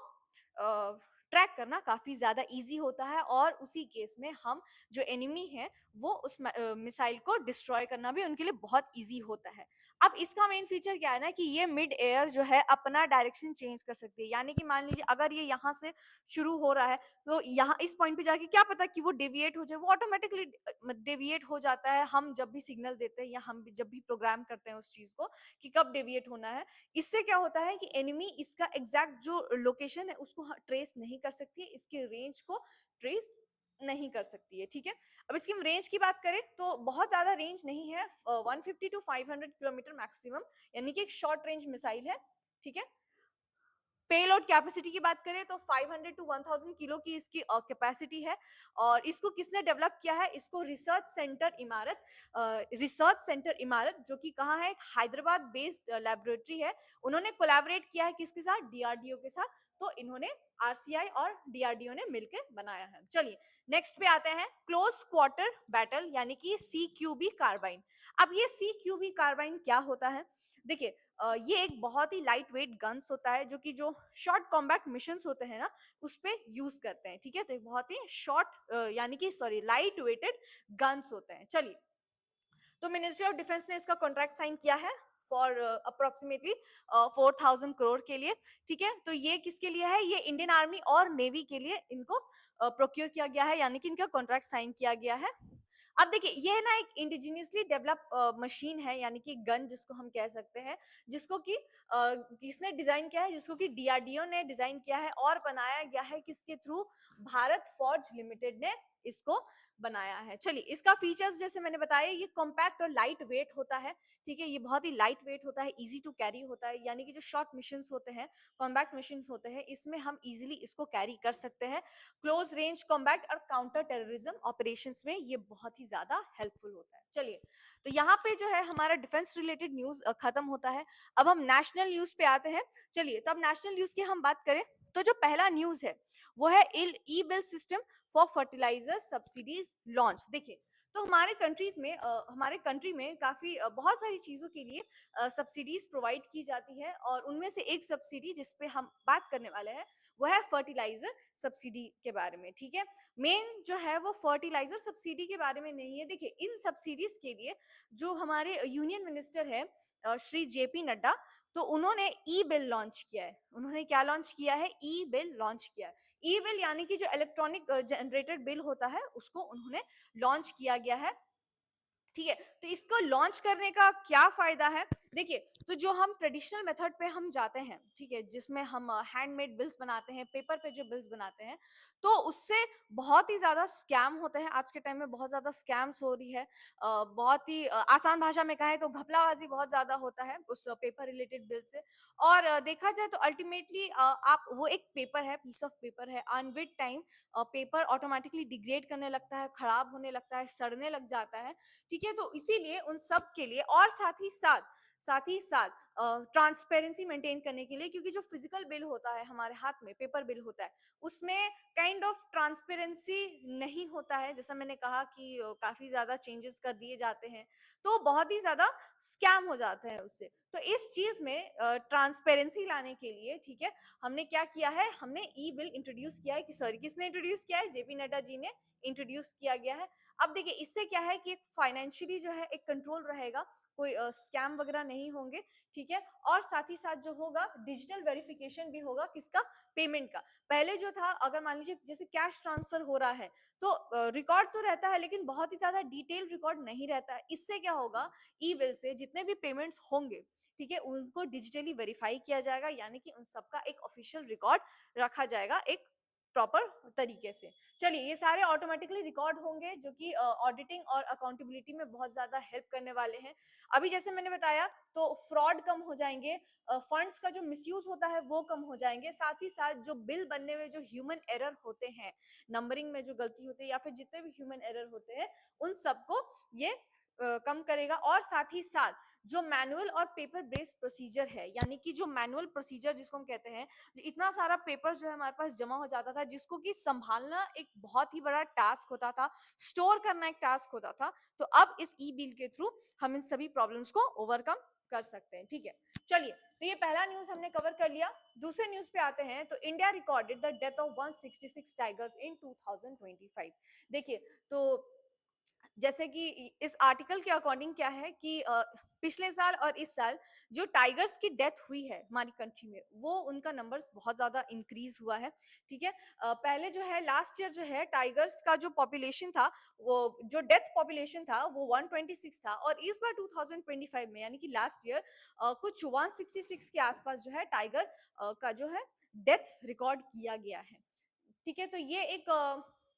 ट्रैक करना काफी ज्यादा इजी होता है। और उसी केस में हम जो एनिमी है वो उस मिसाइल को डिस्ट्रॉय करना भी उनके लिए बहुत इजी होता है। अब इसका मेन फीचर क्या है ना, कि ये मिड एयर जो है अपना डायरेक्शन चेंज कर सकती है। यानी कि मान लीजिए अगर ये यहाँ से शुरू हो रहा है, तो यहाँ इस पॉइंट पे जाके क्या पता कि वो डेविएट हो जाए, वो ऑटोमेटिकली डेविएट हो जाता है। हम जब भी सिग्नल देते हैं या हम भी जब भी प्रोग्राम करते हैं उस चीज को कि कब डेविएट होना है, इससे क्या होता है कि एनिमी इसका एग्जैक्ट जो लोकेशन है उसको ट्रेस नहीं कर सकती है, इसके रेंज को ट्रेस नहीं कर सकती है, ठीक है। अब इसकी हम रेंज की बात करें तो बहुत ज्यादा रेंज नहीं है, 150 टू 500 किलोमीटर मैक्सिमम, यानी कि एक शॉर्ट रेंज मिसाइल है, ठीक है। पेलोड कैपेसिटी की बात करें तो 500 टू 1000 किलो की इसकी कैपेसिटी है। और इसको किसने डेवलप किया है? इसको रिसर्च सेंटर इमारत, जो कि कहाँ है, एक हैदराबाद बेस्ड लेबोरेटरी है। उन्होंने कोलैबोरेट किया है किसके साथ? डीआरडीओ के साथ। तो इन्होंने आरसीआई और डीआरडीओ ने मिलकर बनाया है। चलिए नेक्स्ट पे आते हैं, क्लोज क्वार्टर बैटल यानी कि सीक्यूबी कार्बाइन। अब ये सीक्यूबी कार्बाइन क्या होता है? देखिए, ये एक बहुत ही लाइट वेट गन्स होता है, जो कि जो शॉर्ट कॉम्बैट मिशंस होते हैं ना, उस पे यूज करते हैं, ठीक है। तो एक बहुत ही शॉर्ट यानी कि सॉरी लाइट वेटेड गन्स होते हैं। चलिए, तो मिनिस्ट्री ऑफ डिफेंस ने इसका कॉन्ट्रैक्ट साइन किया है फॉर अप्रोक्सीमेटली 4000 करोड़ के लिए, ठीक है। तो ये किसके लिए है? ये इंडियन आर्मी और नेवी के लिए इनको प्रोक्योर किया गया है, यानी कि इनका कॉन्ट्रैक्ट साइन किया गया है। अब देखिए, ये ना एक इंडिजिनियसली डेवलप मशीन है, यानी कि गन जिसको हम कह सकते हैं, जिसको कि किसने डिजाइन किया है? जिसको कि डीआरडीओ ने डिजाइन किया है और बनाया गया है किसके थ्रू? भारत फॉर्ज लिमिटेड ने इसको बनाया है। चलिए, इसका फीचर्स जैसे मैंने बताया, ये कॉम्पैक्ट और लाइट वेट होता है, ठीक है। ये बहुत ही लाइट वेट होता है, इजी टू कैरी होता है, यानी कि जो शॉर्ट मिशंस होते हैं, कॉम्बैक्ट मिशंस होते हैं, इसमें हम इजीली इसको कैरी कर सकते हैं। क्लोज रेंज कॉम्बैक्ट और काउंटर टेररिज्म ऑपरेशंस में ये बहुत ही ज्यादा हेल्पफुल होता है। चलिए, तो यहाँ पे जो है हमारा डिफेंस रिलेटेड न्यूज खत्म होता है। अब हम नेशनल न्यूज पे आते हैं। चलिए, तो अब नेशनल न्यूज की हम बात करें तो जो पहला न्यूज है वो है e bill system for fertiliser subsidies launch. देखिए, तो हमारे कंट्रीज में हमारे कंट्री में काफी बहुत सारी चीजों के लिए सब्सिडीज प्रोवाइड की जाती है, और उनमें से एक सब्सिडी जिस पे हम बात करने वाले हैं वो है फर्टिलाइजर सब्सिडी के बारे में, ठीक है। मेन जो है वो फर्टिलाइजर सब्सिडी के बारे में नहीं है। देखिए, इन सब्सिडीज के लिए जो हमारे यूनियन मिनिस्टर है श्री जेपी नड्डा, तो उन्होंने ई बिल लॉन्च किया है। उन्होंने क्या लॉन्च किया है? ई बिल लॉन्च किया है। ई बिल यानी कि जो इलेक्ट्रॉनिक जनरेटेड बिल होता है उसको उन्होंने लॉन्च किया गया है, ठीक है। तो इसको लॉन्च करने का क्या फायदा है? देखिए, तो जो हम ट्रेडिशनल मेथड पे हम जाते हैं, ठीक है, जिसमें हम हैंडमेड बिल्स बनाते हैं, पेपर पे जो बिल्स बनाते हैं, तो उससे बहुत ही ज्यादा स्कैम होते हैं। आज के टाइम में बहुत ज्यादा स्कैम्स हो रही है। बहुत ही आसान भाषा में कहें तो घपलाबाजी बहुत ज्यादा होता है उस पेपर रिलेटेड बिल से। और देखा जाए तो अल्टीमेटली आप वो एक पेपर है, पीस ऑफ पेपर है, and with time paper automatically degrade करने लगता है, खराब होने लगता है, सड़ने लग जाता है, ठीक ठीक है। तो इसीलिए उन सब के लिए और साथ ही साथ ट्रांसपेरेंसी मेंटेन करने के लिए, क्योंकि जो फिजिकल बिल होता है हमारे हाथ में, पेपर बिल होता है, उसमें काइंड ऑफ ट्रांसपेरेंसी नहीं होता है। जैसा मैंने कहा कि काफी ज्यादा चेंजेस कर दिए जाते हैं, तो बहुत ही ज्यादा स्कैम हो जाता है उससे। तो इस चीज में ट्रांसपेरेंसी लाने के लिए, ठीक है, हमने क्या किया है, हमने ई बिल इंट्रोड्यूस किया है। कि सॉरी, किसने इंट्रोड्यूस किया है? जेपी नड्डा जी ने इंट्रोड्यूस किया गया है। अब देखिए, इससे क्या है कि एक फाइनेंशियली जो है एक कंट्रोल रहेगा, कोई स्कैम वगैरह नहीं होंगे, ठीक है। और साथ ही साथ जो होगा, डिजिटल वेरिफिकेशन भी होगा, किसका? पेमेंट का। पहले जो था, अगर मान लीजिए जैसे कैश ट्रांसफर हो रहा है, तो रिकॉर्ड तो रहता है, लेकिन बहुत ही ज्यादा डिटेल रिकॉर्ड नहीं रहता है। इससे क्या होगा, ई बिल से जितने भी पेमेंट्स होंगे, ठीक है, उनको डिजिटली वेरीफाई किया जाएगा, यानी कि उन सबका एक ऑफिशियल रिकॉर्ड रखा जाएगा एक प्रॉपर तरीके से। चलिए, ये सारे ऑटोमेटिकली रिकॉर्ड होंगे, जो कि ऑडिटिंग और अकाउंटेबिलिटी में बहुत ज्यादा हेल्प करने वाले हैं। अभी जैसे मैंने बताया, तो फ्रॉड कम हो जाएंगे, फंड्स का जो मिसयूज होता है वो कम हो जाएंगे। साथ ही साथ जो बिल बनने में जो ह्यूमन एरर होते हैं, नंबरिंग में जो गलती होती है, या फिर जितने भी ह्यूमन एरर होते हैं, उन सबको ये कम करेगा। और साथ ही साथ जो मैनुअल और पेपर बेस्ड प्रोसीजर है, यानी कि जो मैनुअल प्रोसीजर जिसको हम कहते हैं, इतना सारा पेपर जो है हमारे पास जमा हो जाता था, जिसको कि संभालना एक बहुत ही बड़ा टास्क होता था, स्टोर करना एक टास्क होता था। तो अब इस ई बिल के थ्रू हम इन सभी प्रॉब्लम्स को ओवरकम कर सकते हैं, ठीक है। चलिए, तो ये पहला न्यूज हमने कवर कर लिया। दूसरे न्यूज पे आते हैं। तो India recorded the death of 166 tigers इन 2025। देखिए, तो जैसे कि इस आर्टिकल के अकॉर्डिंग क्या है कि पिछले साल और इस साल जो टाइगर्स की डेथ हुई है हमारी कंट्री में, वो उनका नंबर्स बहुत ज्यादा इंक्रीज हुआ है, ठीक है। पहले जो है, लास्ट ईयर जो है, टाइगर्स का जो पॉपुलेशन था, वो जो डेथ पॉपुलेशन था वो 126 था, और इस बार 2025 में, यानी कि लास्ट ईयर, कुछ 166 के आसपास जो है टाइगर का जो है डेथ रिकॉर्ड किया गया है, ठीक है। तो ये एक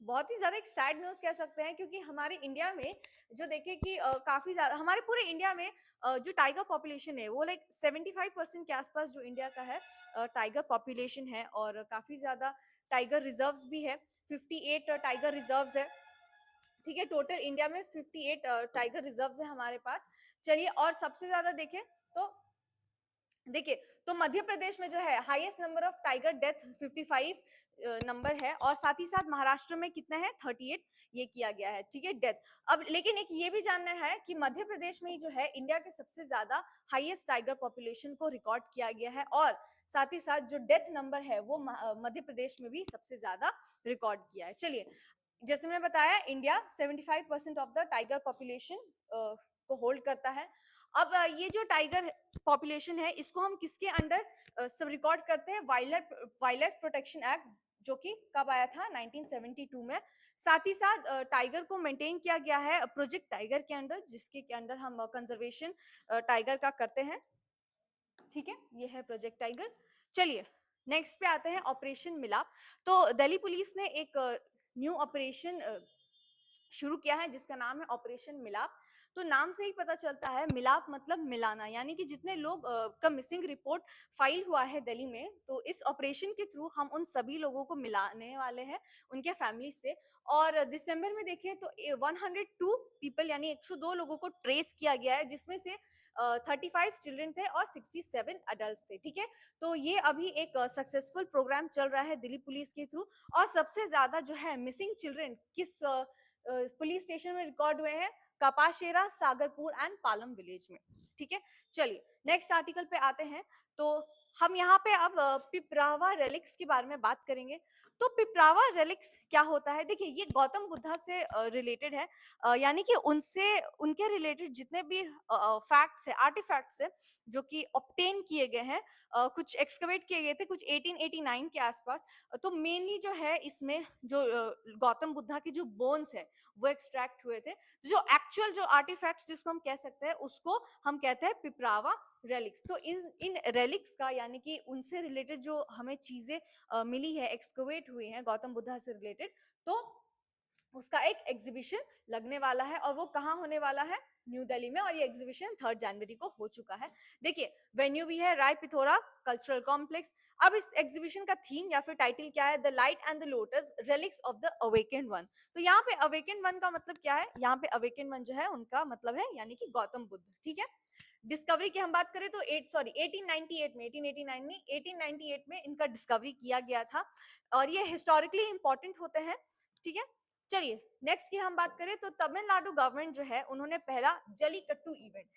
बहुत ही ज्यादा एक सैड न्यूज कह सकते हैं, क्योंकि हमारे इंडिया में जो देखे कि काफी ज्यादा, हमारे पूरे इंडिया में जो टाइगर पॉपुलेशन है वो लाइक 75% के आसपास जो इंडिया का है टाइगर पॉपुलेशन है, और काफी ज्यादा टाइगर रिजर्व्स भी है। 58 टाइगर रिजर्व्स है, ठीक है। टोटल इंडिया में 58 टाइगर रिजर्व्स है हमारे पास। चलिए, और सबसे ज्यादा देखें तो देखिए, तो मध्य प्रदेश में जो है highest number of tiger death 55 number है, और साथ ही साथ महाराष्ट्र में कितना है, 38 ये किया गया है, ठीक है, डेथ। अब लेकिन एक ये भी जानना है कि मध्य प्रदेश में ही जो है इंडिया के सबसे ज्यादा हाईएस्ट टाइगर पॉपुलेशन को रिकॉर्ड किया गया है, और साथ ही साथ जो डेथ नंबर है वो मध्य प्रदेश में भी सबसे ज्यादा रिकॉर्ड किया है। चलिए, जैसे मैंने बताया, India 75% of the tiger population को होल्ड करता है। अब ये जो टाइगर पॉपुलेशन है, इसको हम किसके अंडर सब रिकॉर्ड करते हैं? वाइल्ड लाइफ प्रोटेक्शन एक्ट, जो कि कब आया था? 1972 में। साथ ही साथ टाइगर को मेंटेन किया गया है प्रोजेक्ट टाइगर के अंडर, जिसके के अंडर हम कंजर्वेशन टाइगर का करते हैं, ठीक है। ये है प्रोजेक्ट टाइगर। चलिए, नेक्स्ट पे आते हैं, ऑपरेशन मिलाप। तो दिल्ली पुलिस ने एक न्यू ऑपरेशन शुरू किया है, जिसका नाम है ऑपरेशन मिलाप। तो नाम से ही पता चलता है, मिलाप मतलब मिलाना, यानी कि जितने लोग का मिसिंग रिपोर्ट फाइल हुआ है दिल्ली में, तो इस ऑपरेशन के थ्रू हम उन सभी लोगों को मिलाने वाले हैं उनके फैमिली से। और दिसंबर में देखें तो 102 पीपल, यानी 102 लोगों को ट्रेस किया गया है, जिसमें से 35 चिल्ड्रन थे और 67 अडल्ट थे, ठीक है। तो ये अभी एक सक्सेसफुल प्रोग्राम चल रहा है दिल्ली पुलिस के थ्रू। और सबसे ज्यादा जो है मिसिंग चिल्ड्रन किस पुलिस स्टेशन में रिकॉर्ड हुए हैं? कपाशेरा, सागरपुर एंड पालम विलेज में, ठीक है। चलिए, नेक्स्ट आर्टिकल पे आते हैं। तो हम यहाँ पे अब पिपरावा रेलिक्स के बारे में बात करेंगे। तो पिपरावा रेलिक्स क्या होता है? देखिए, ये गौतम बुद्धा से रिलेटेड है, यानी कि उनसे, उनके रिलेटेड जितने भी फैक्ट्स है, आर्टिफैक्ट्स है, जो कि ऑब्टेन किए गए हैं, कुछ एक्सकवेट किए गए थे कुछ 1889 के आसपास। तो मेनली जो है इसमें जो गौतम बुद्धा के जो बोन्स है वो एक्सट्रैक्ट हुए थे। तो जो एक्चुअल जो आर्टिफैक्ट्स जिसको हम कह सकते हैं, उसको हम कहते हैं पिपरावा रेलिक्स। तो इन रेलिक्स का, यानी कि उनसे रिलेटेड जो हमें चीजें मिली है, एक्सकवेट हुई हैं गौतम बुद्धा से रिलेटेड, तो उसका एक एग्जीबिशन लगने वाला है और वो कहाँ होने वाला है, न्यू दिल्ली में, और ये एग्जीबिशन 3 जनवरी को हो चुका है। देखिए वेन्यू भी है राय पिथौरा कल्चरल कॉम्प्लेक्स। अब इस एग्जीबिशन का थीम या फिर टाइटल क्या है, the light and the lotus relics of the awakened one. तो यहाँ पे अवेकेंड वन का मतलब क्या है, यहाँ पे अवेकेंड वन जो है उनका मतलब है यानी कि गौतम बुद्ध, ठीक है। डिस्कवरी की हम बात करें तो 1898 में 1889 नहीं 1898 में इनका डिस्कवरी किया गया था और ये हिस्टोरिकली इंपॉर्टेंट होते हैं, ठीक है। चलिए नेक्स्ट की हम बात करें तो तमिलनाडु गवर्नमेंट जो है उन्होंने पहला जलीकट्टू इवेंट,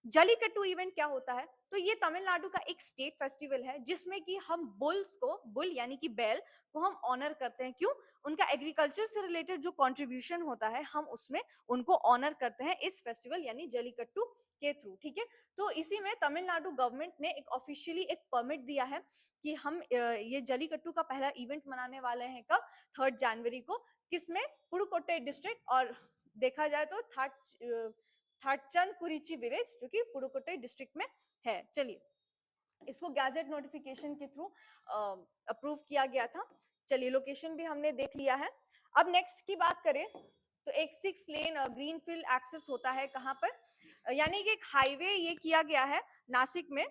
जलीकट्टू इवेंट क्या होता है, तो ये तमिलनाडु का एक स्टेट फेस्टिवल है जिसमें कि हम बुल्स को, बुल यानी कि बैल को हम ऑनर करते हैं। क्यों, उनका एग्रीकल्चर से रिलेटेड जो कंट्रीब्यूशन होता है हम उसमें उनको ऑनर करते हैं इस फेस्टिवल यानी जलीकट्टू के थ्रू, ठीक है। तो इसी में तमिलनाडु गवर्नमेंट ने एक ऑफिशियली एक परमिट दिया है कि हम ये जलीकट्टू का पहला इवेंट मनाने वाले हैं कब, 3 जनवरी को, किसमें, पुडुकोट्टई डिस्ट्रिक्ट, और देखा जाए तो थाटचन कुरिची विलेज जो कि पुडुकोट्टई डिस्ट्रिक्ट में है। चलिए इसको गैजेट नोटिफिकेशन के थ्रू अप्रूव किया गया था। चलिए लोकेशन भी हमने देख लिया है। अब नेक्स्ट की बात करें तो एक 6 लेन ग्रीनफील्ड एक्सेस होता है कहां पर, यानी कि एक हाईवे ये किया गया है नासिक में,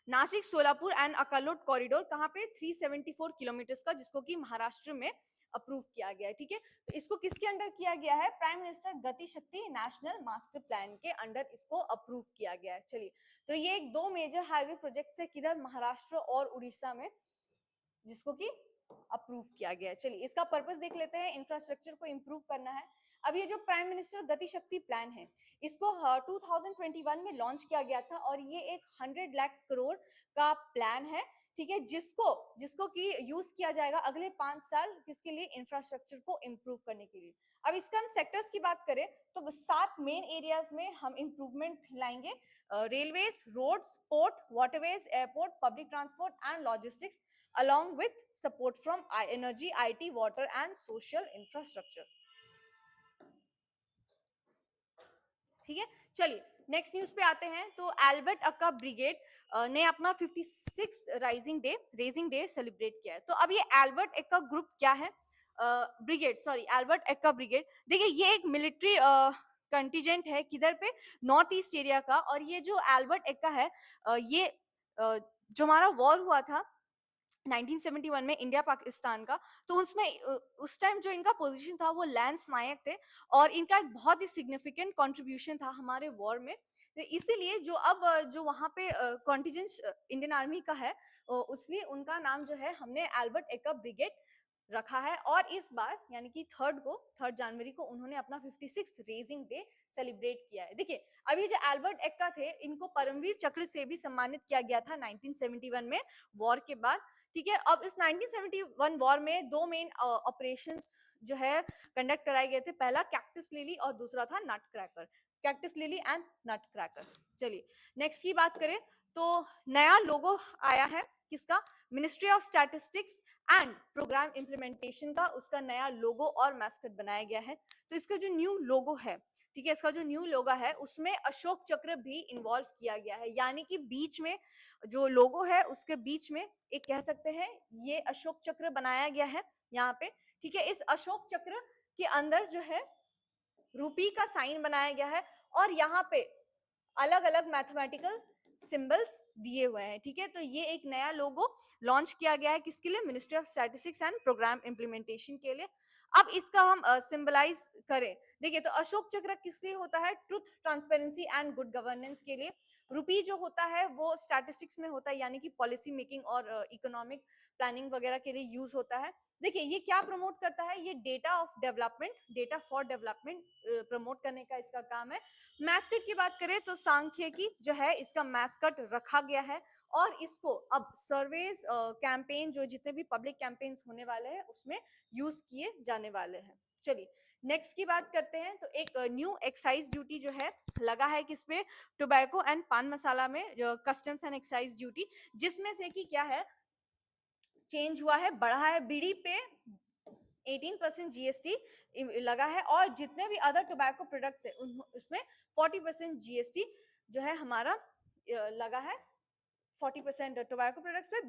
नासिक सोलापुर एंड अकलोट कॉरिडोर, कहां पे 374 किलोमीटर का, जिसको कि महाराष्ट्र में अप्रूव किया गया है, ठीक है। तो इसको किसके अंडर किया गया है, प्राइम मिनिस्टर गति शक्ति नेशनल मास्टर प्लान के अंडर इसको अप्रूव किया गया है। चलिए तो ये एक 2 मेजर हाईवे प्रोजेक्ट है, किधर, महाराष्ट्र और उड़ीसा में, जिसको कि अप्रूव किया गया है। चलिए इसका पर्पस देख लेते हैं, इंफ्रास्ट्रक्चर को इंप्रूव करना है। अब ये जो प्राइम मिनिस्टर गति शक्ति प्लान है इसको 2021 में लॉन्च किया गया था और ये एक 100 लाख करोड़ का प्लान है, ठीक है, जिसको जिसको कि यूज किया जाएगा अगले 5 साल, किसके लिए, इंफ्रास्ट्रक्चर को इंप्रूव करने के लिए। अब इसका हम सेक्टर्स की बात करें तो 7 मेन एरियाज में हम इंप्रूवमेंट लाएंगे, railways, roads, port, waterways, airport, public transport and logistics along with support from energy, IT, water and social infrastructure, ठीक है। चलिए नेक्स्ट न्यूज पे आते हैं तो एल्बर्ट अक्का ब्रिगेड ने अपना 56 रेजिंग डे सेलिब्रेट किया है। तो अब ये एल्बर्ट एक्का ग्रुप क्या है, brigade, sorry Albert Ekka brigade, देखिए ये एक मिलिट्री कंटीजेंट है किधर पे, नॉर्थ ईस्ट एरिया का। और ये जो एल्बर्ट एक्का है ये जो हमारा वॉर हुआ था 1971 में इंडिया पाकिस्तान का, तो उसमें उस टाइम जो इनका पोजीशन था वो लैंस नायक थे और इनका एक बहुत ही सिग्निफिकेंट कंट्रीब्यूशन था हमारे वॉर में। तो इसीलिए जो अब जो वहाँ पे कॉन्टिजेंट इंडियन आर्मी का है उसलिए उनका नाम जो है हमने एल्बर्ट एक्का ब्रिगेड रखा है। और इस बार यानी कि 3 जनवरी को उन्होंने अपना 56 रेजिंग डे सेलिब्रेट किया है। देखिए अभी जो एल्बर्ट एक्का थे इनको परमवीर चक्र से भी सम्मानित किया गया था 1971 में वॉर के बाद, ठीक है। अब इस 1971 वॉर में 2 मेन ऑपरेशंस जो है कंडक्ट कराए गए थे, पहला कैक्टस लिली और दूसरा था nutcracker, cactus lily and nutcracker. चलिए नेक्स्ट की बात करें तो नया लोगो आया है किसका, ministry of statistics and programme implementation का, उसका नया लोगो और मैस्कट बनाया गया है। तो इसका जो न्यू लोगो है, ठीक है, इसका जो न्यू लोगो है उसमें अशोक चक्र भी इन्वॉल्व किया गया है, यानी कि बीच में जो लोगो है उसके बीच में एक कह सकते हैं ये अशोक चक्र बनाया गया है यहाँ पे, ठीक है। इस अशोक चक्र के अंदर जो है रूपी का साइन बनाया गया है और यहाँ पे अलग अलग मैथमेटिकल सिंबल्स दिए हुए हैं, ठीक है। तो ये एक नया लोगो लॉन्च किया गया है किसके लिए, ministry of statistics and programme implementation के लिए। अब इसका हम सिंबलाइज करें, देखिए तो अशोक चक्र किस लिए होता है, truth, transparency and good governance के लिए। रूपी जो होता है वो स्टैटिस्टिक्स में होता है यानी कि पॉलिसी मेकिंग और इकोनॉमिक प्लानिंग वगैरह के लिए यूज होता है। देखिए ये क्या प्रमोट करता है, ये data of development, data for development promote करने का इसका काम है। मैस्कट की बात करें तो सांख्यिकी जो है इसका मैस्कट रखा गया है और इसको अब सर्वेज कैंपेन जो जितने भी पब्लिक कैंपेन्स होने वाले हैं उसमें यूज किए जाने वाले हैं। चलिए नेक्स्ट की बात करते हैं तो एक न्यू एक्साइज ड्यूटी जो है लगा है किसपे, टोबैको एंड पान मसाला में कस्टम्स एंड एक्साइज ड्यूटी, जिसमें से कि क्या है चेंज हुआ है, बढ़ा है, बीड़ी पे 18% जीएसटी लगा है और जितने भी अदर टोबैको प्रोडक्ट्स है उसमें 40% जीएसटी जो है हमारा लगा है 40% टोबैको प्रोडक्ट्स पे,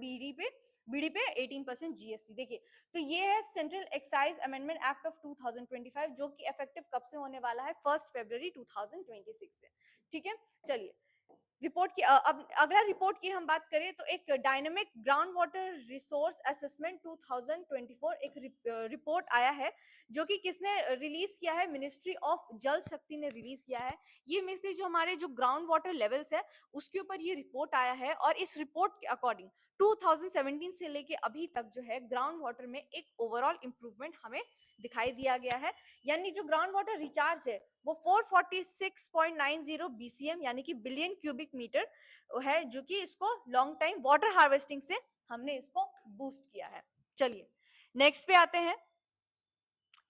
बीड़ी पे 18% जीएसटी। देखिए, तो ये है central excise amendment act of 2025, जो कि इफेक्टिव कब से होने वाला है, 1 फरवरी 2026 से। ठीक है, चलिए रिपोर्ट की अब अगला रिपोर्ट की हम बात करें तो एक dynamic ground water resource assessment 2024 एक रिपोर्ट आया है, जो कि किसने रिलीज किया है, मिनिस्ट्री ऑफ जल शक्ति ने रिलीज किया है। ये मिस्त्री जो हमारे जो ग्राउंड वाटर लेवल्स है उसके ऊपर ये रिपोर्ट आया है, और इस रिपोर्ट के अकॉर्डिंग 2017 से लेके अभी तक जो है ग्राउंड वाटर में एक ओवरऑल इंप्रूवमेंट हमें दिखाई दिया गया है। यानी जो ग्राउंड वाटर रिचार्ज है वो 446.90 बीसीएम यानी कि बिलियन क्यूबिक मीटर है, जो कि इसको लॉन्ग टाइम वाटर हार्वेस्टिंग से हमने इसको बूस्ट किया है। चलिए नेक्स्ट पे आते हैं।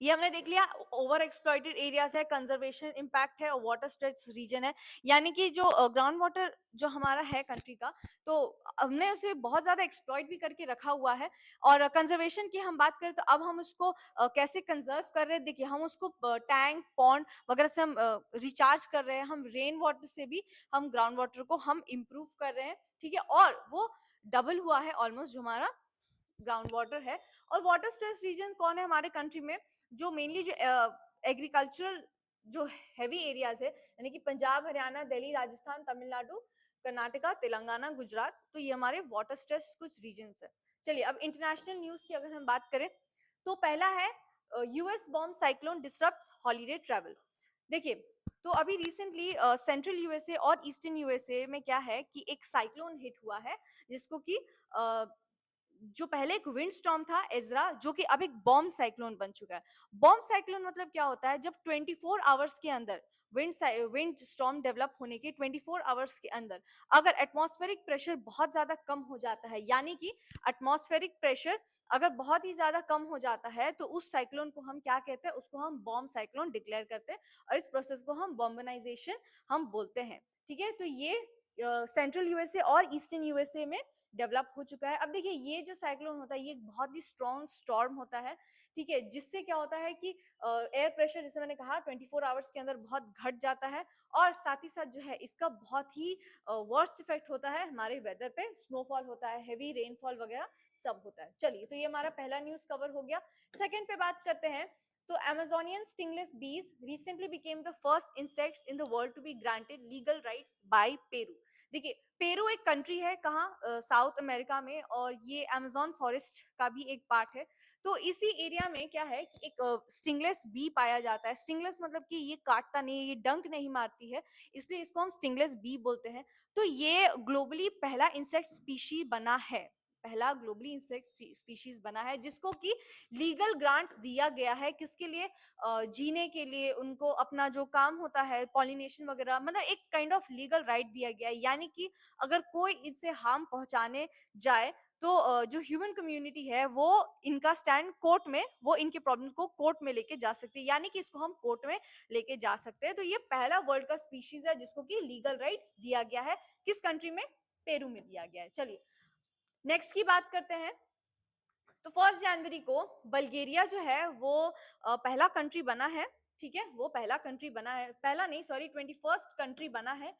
ये हमने देख लिया, ओवर एक्सप्लॉइटेड एरियाज है, कंजर्वेशन इम्पैक्ट है और वाटर स्ट्रेच रीजन है। यानी कि जो ग्राउंड वाटर जो हमारा है कंट्री का, तो हमने उसे बहुत ज्यादा एक्सप्लॉइट भी करके रखा हुआ है। और कंजर्वेशन की हम बात करें तो अब हम उसको कैसे कंजर्व कर रहे हैं, देखिए हम उसको टैंक पॉन्ड वगैरह से हम रिचार्ज कर रहे हैं, हम रेन वाटर से भी हम ग्राउंड वाटर को हम इम्प्रूव कर रहे हैं। ठीक है, और वो डबल हुआ है ऑलमोस्ट जो हमारा ग्राउंड वाटर है। और वाटर स्ट्रेस रीजन कौन है हमारे कंट्री में, जो मेनली जो एग्रीकल्चरल जो हैवी एरियाज है, यानी कि पंजाब, हरियाणा, दिल्ली, राजस्थान, तमिलनाडु, कर्नाटका, तेलंगाना, गुजरात, तो ये हमारे वाटर स्ट्रेस कुछ रीजन्स है। चलिए अब इंटरनेशनल न्यूज की अगर हम बात करें तो पहला है US bomb cyclone disrupts holiday travel. देखिए, तो अभी रिसेंटली सेंट्रल यूएसए और ईस्टर्न यूएसए में क्या है कि एक साइक्लोन हिट हुआ है, जिसको कि जो पहले एक विंड स्टॉर्म था एजरा, जो कि अब एक बॉम्ब साइक्लोन बन चुका है। बॉम्ब साइक्लोन मतलब क्या होता है, जब 24 आवर्स के अंदर विंड स्टॉर्म डेवलप होने के 24 आवर्स के अंदर अगर एटमॉस्फेरिक प्रेशर बहुत ज्यादा कम हो जाता है, यानी कि एटमॉस्फेरिक प्रेशर अगर बहुत ही ज्यादा कम हो जाता है, तो उस साइक्लोन को हम क्या कहते हैं, उसको हम बॉम्ब साइक्लोन डिक्लेयर करते हैं, और इस प्रोसेस को हम बॉम्बनाइजेशन हम बोलते हैं। ठीक है, तो ये सेंट्रल यूएसए और ईस्टर्न यूएसए में डेवलप हो चुका है। अब देखिए, ये जो साइक्लोन होता है ये एक बहुत ही स्ट्रॉन्ग स्टॉर्म होता है। ठीक है, जिससे क्या होता है कि एयर प्रेशर, जैसे मैंने कहा, 24 आवर्स के अंदर बहुत घट जाता है, और साथ ही साथ जो है इसका बहुत ही वर्स्ट इफेक्ट होता है हमारे वेदर पे, स्नोफॉल होता है, हेवी रेनफॉल वगैरह सब होता है। चलिए, तो ये हमारा पहला न्यूज कवर हो गया। सेकंड पे बात करते हैं, तो Amazonian stingless bees recently became the first insects in the world to be granted legal rights by Peru। देखिए, पेरू एक कंट्री है, कहाँ, साउथ अमेरिका में, और ये अमेजोन फॉरेस्ट का भी एक पार्ट है। तो इसी एरिया में क्या है कि एक स्टिंगलेस बी पाया जाता है। स्टिंगलेस मतलब कि ये काटता नहीं है, ये डंक नहीं मारती है, इसलिए इसको हम स्टिंगलेस बी बोलते हैं। तो ये ग्लोबली पहला इंसेक्ट स्पीशी बना है, पहला ग्लोबली इंसेक्ट स्पीशीज बना है, जिसको कि लीगल ग्रांट्स दिया गया है, किसके लिए, जीने के लिए, उनको अपना जो काम होता है पॉलिनेशन वगैरह, मतलब एक काइंड ऑफ लीगल राइट दिया गया है। यानी कि अगर कोई इसे हार्म पहुंचाने जाए तो जो ह्यूमन कम्युनिटी है वो इनका स्टैंड कोर्ट में, वो इनके प्रॉब्लम को कोर्ट में लेके जा सकती है, यानी कि इसको हम कोर्ट में लेके जा सकते हैं। तो ये पहला वर्ल्ड का स्पीशीज है जिसको कि लीगल राइट्स दिया गया है, किस कंट्री में, पेरू में दिया गया है। चलिए नेक्स्ट की बात करते हैं। तो 1 जनवरी को बल्गेरिया जो है वो पहला कंट्री बना है। ठीक है, वो पहला कंट्री बना है, पहला नहीं सॉरी, 21st कंट्री बना है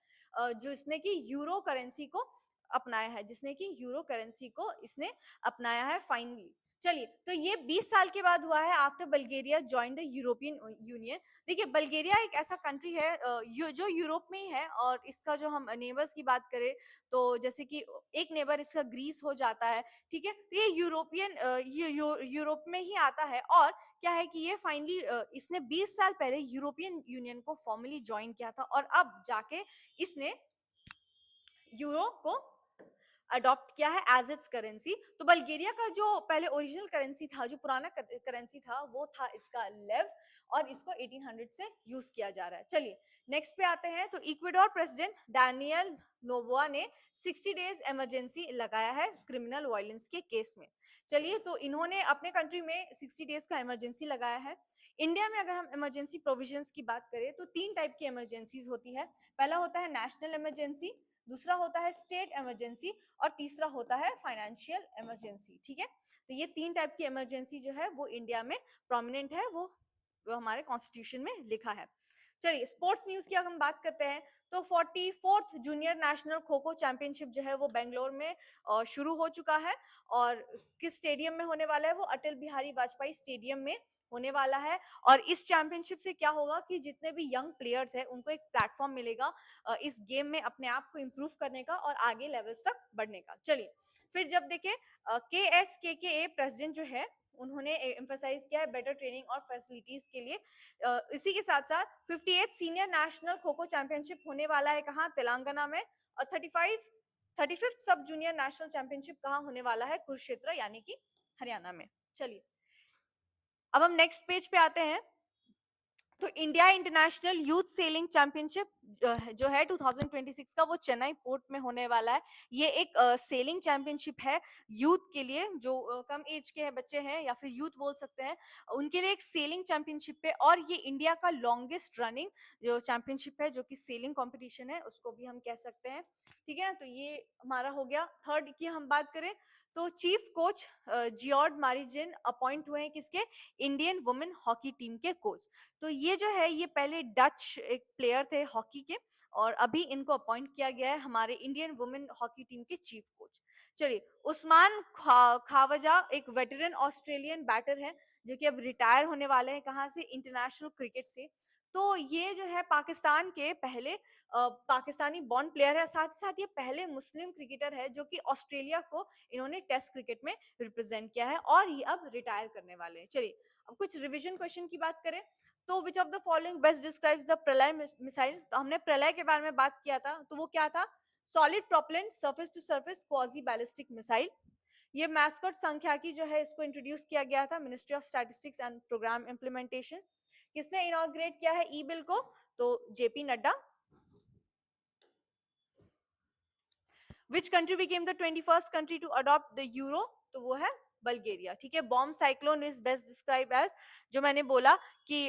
जिसने कि यूरो करेंसी को अपनाया है, जिसने कि यूरो करेंसी को इसने अपनाया है फाइनली। चलिए, तो ये 20 साल के बाद हुआ है, after Bulgaria join the European union. देखिए, बल्गेरिया एक ऐसा कंट्री है जो यूरोप में ही है, और इसका जो हम नेबर्स की बात करें तो जैसे कि एक नेबर इसका ग्रीस हो जाता है। ठीक है, तो ये यूरोपियन यूरोप में ही आता है, और क्या है कि ये फाइनली इसने 20 साल पहले यूरोपियन यूनियन को फॉर्मली ज्वाइन किया था, और अब जाके इसने यूरो को अडॉप्ट किया है एज इट्स करेंसी। तो बल्गेरिया का जो पहले ओरिजिनल करेंसी था, जो पुराना करेंसी था, वो था इसका लेव, और इसको 1800 से यूज किया जा रहा है। चलिए नेक्स्ट पे आते हैं। तो इक्वेडोर प्रेसिडेंट डैनियल नोबोआ ने 60 डेज इमरजेंसी लगाया है क्रिमिनल वायलेंस के केस में। चलिए, तो इन्होंने अपने कंट्री में 60 डेज का इमरजेंसी लगाया है। इंडिया में अगर हम इमरजेंसी प्रोविजंस की बात करें तो 3 टाइप की इमरजेंसीज होती है। पहला होता है नेशनल इमरजेंसी, दूसरा होता है स्टेट इमरजेंसी, और तीसरा होता है फाइनेंशियल इमरजेंसी। ठीक है, तो ये 3 टाइप की इमरजेंसी जो है वो इंडिया में प्रोमिनेंट है, वो हमारे कॉन्स्टिट्यूशन में लिखा है। चलिए स्पोर्ट्स न्यूज की अगर हम बात करते हैं तो 44th junior national kho kho championship जो है वो बेंगलोर में शुरू हो चुका है। और किस स्टेडियम में होने वाला है, वो अटल बिहारी वाजपेयी स्टेडियम में होने वाला है। और इस चैंपियनशिप से क्या होगा कि जितने भी यंग प्लेयर्स हैं उनको एक प्लेटफॉर्म मिलेगा इस गेम में अपने आप को इम्प्रूव करने का और आगे लेवल्स तक बढ़ने का। चलिए फिर जब देखें के ए प्रेसिडेंट जो है उन्होंने एम्फसाइज किया है बेटर ट्रेनिंग और फैसिलिटीज के लिए। इसी के साथ साथ 58th senior national kho kho championship होने वाला है कहाँ, तेलंगाना में। और 35th सब जूनियर नेशनल चैंपियनशिप कहाँ होने वाला है, कुरुक्षेत्र यानी कि हरियाणा में। चलिए अब हम नेक्स्ट पेज पे आते हैं। तो India international youth selling championship जो है 2026 का, वो चेन्नई पोर्ट में होने वाला है। ये एक सेलिंग चैंपियनशिप है यूथ के लिए, जो कम एज के हैं, बच्चे हैं या फिर यूथ बोल सकते हैं, उनके लिए एक सेलिंग चैंपियनशिप है। और ये इंडिया का लॉन्गेस्ट रनिंग जो चैंपियनशिप है, जो कि सेलिंग कंपटीशन है, उसको भी हम कह सकते हैं। ठीक है, तो ये हमारा हो गया। थर्ड की हम बात करें तो चीफ कोच जियोर्ड मारिजिन अपॉइंट हुए हैं किसके, इंडियन वुमेन हॉकी टीम के कोच। तो ये जो है ये पहले डच एक प्लेयर थे हॉकी के, और अभी इनको अपॉइंट किया गया है हमारे इंडियन वुमेन हॉकी टीम के चीफ कोच। चलिए उस्मान खावजा एक वेटरन ऑस्ट्रेलियन बैटर है जो कि अब रिटायर होने वाले हैं कहाँ से, इंटरनेशनल क्रिकेट से। तो ये जो है पाकिस्तान के पहले पाकिस्तानी बॉर्न प्लेयर है, साथ ही साथ ये पहले मुस्लिम क्रिकेटर है जो कि ऑस्ट्रेलिया को इन्होंने टेस्ट क्रिकेट में रिप्रेजेंट किया है, और ये अब रिटायर करने वाले हैं। चलिए अब कुछ रिवीजन क्वेश्चन की बात करें तो which of the following best describes the प्रलय मिसाइल। तो हमने प्रलय के बारे में बात किया था, तो वो क्या था, solid propellant surface to surface quasi ballistic missile. ये मैस्कॉट संख्या की जो है इसको इंट्रोड्यूस किया गया था ministry of statistics and programme implementation. किसने इनॉग्रेट किया है ई बिल को, तो JP Nadda. Which country became the 21st country to adopt the euro, तो वो है बल्गेरिया। ठीक है, bomb cyclone is best describe as, जो मैंने बोला कि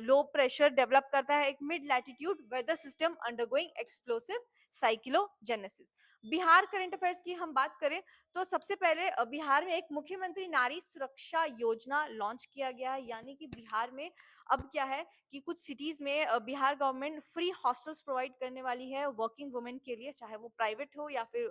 लो प्रेशर डेवलप करता है एक mid latitude weather system undergoing explosive cyclogenesis. Bihar current affairs की हम बात करें तो सबसे पहले बिहार में एक मुख्यमंत्री नारी सुरक्षा योजना लॉन्च किया गया है, यानी कि बिहार में अब क्या है कि कुछ सिटीज में Bihar government free hostels provide करने वाली है वर्किंग वुमेन के लिए, चाहे वो प्राइवेट हो या फिर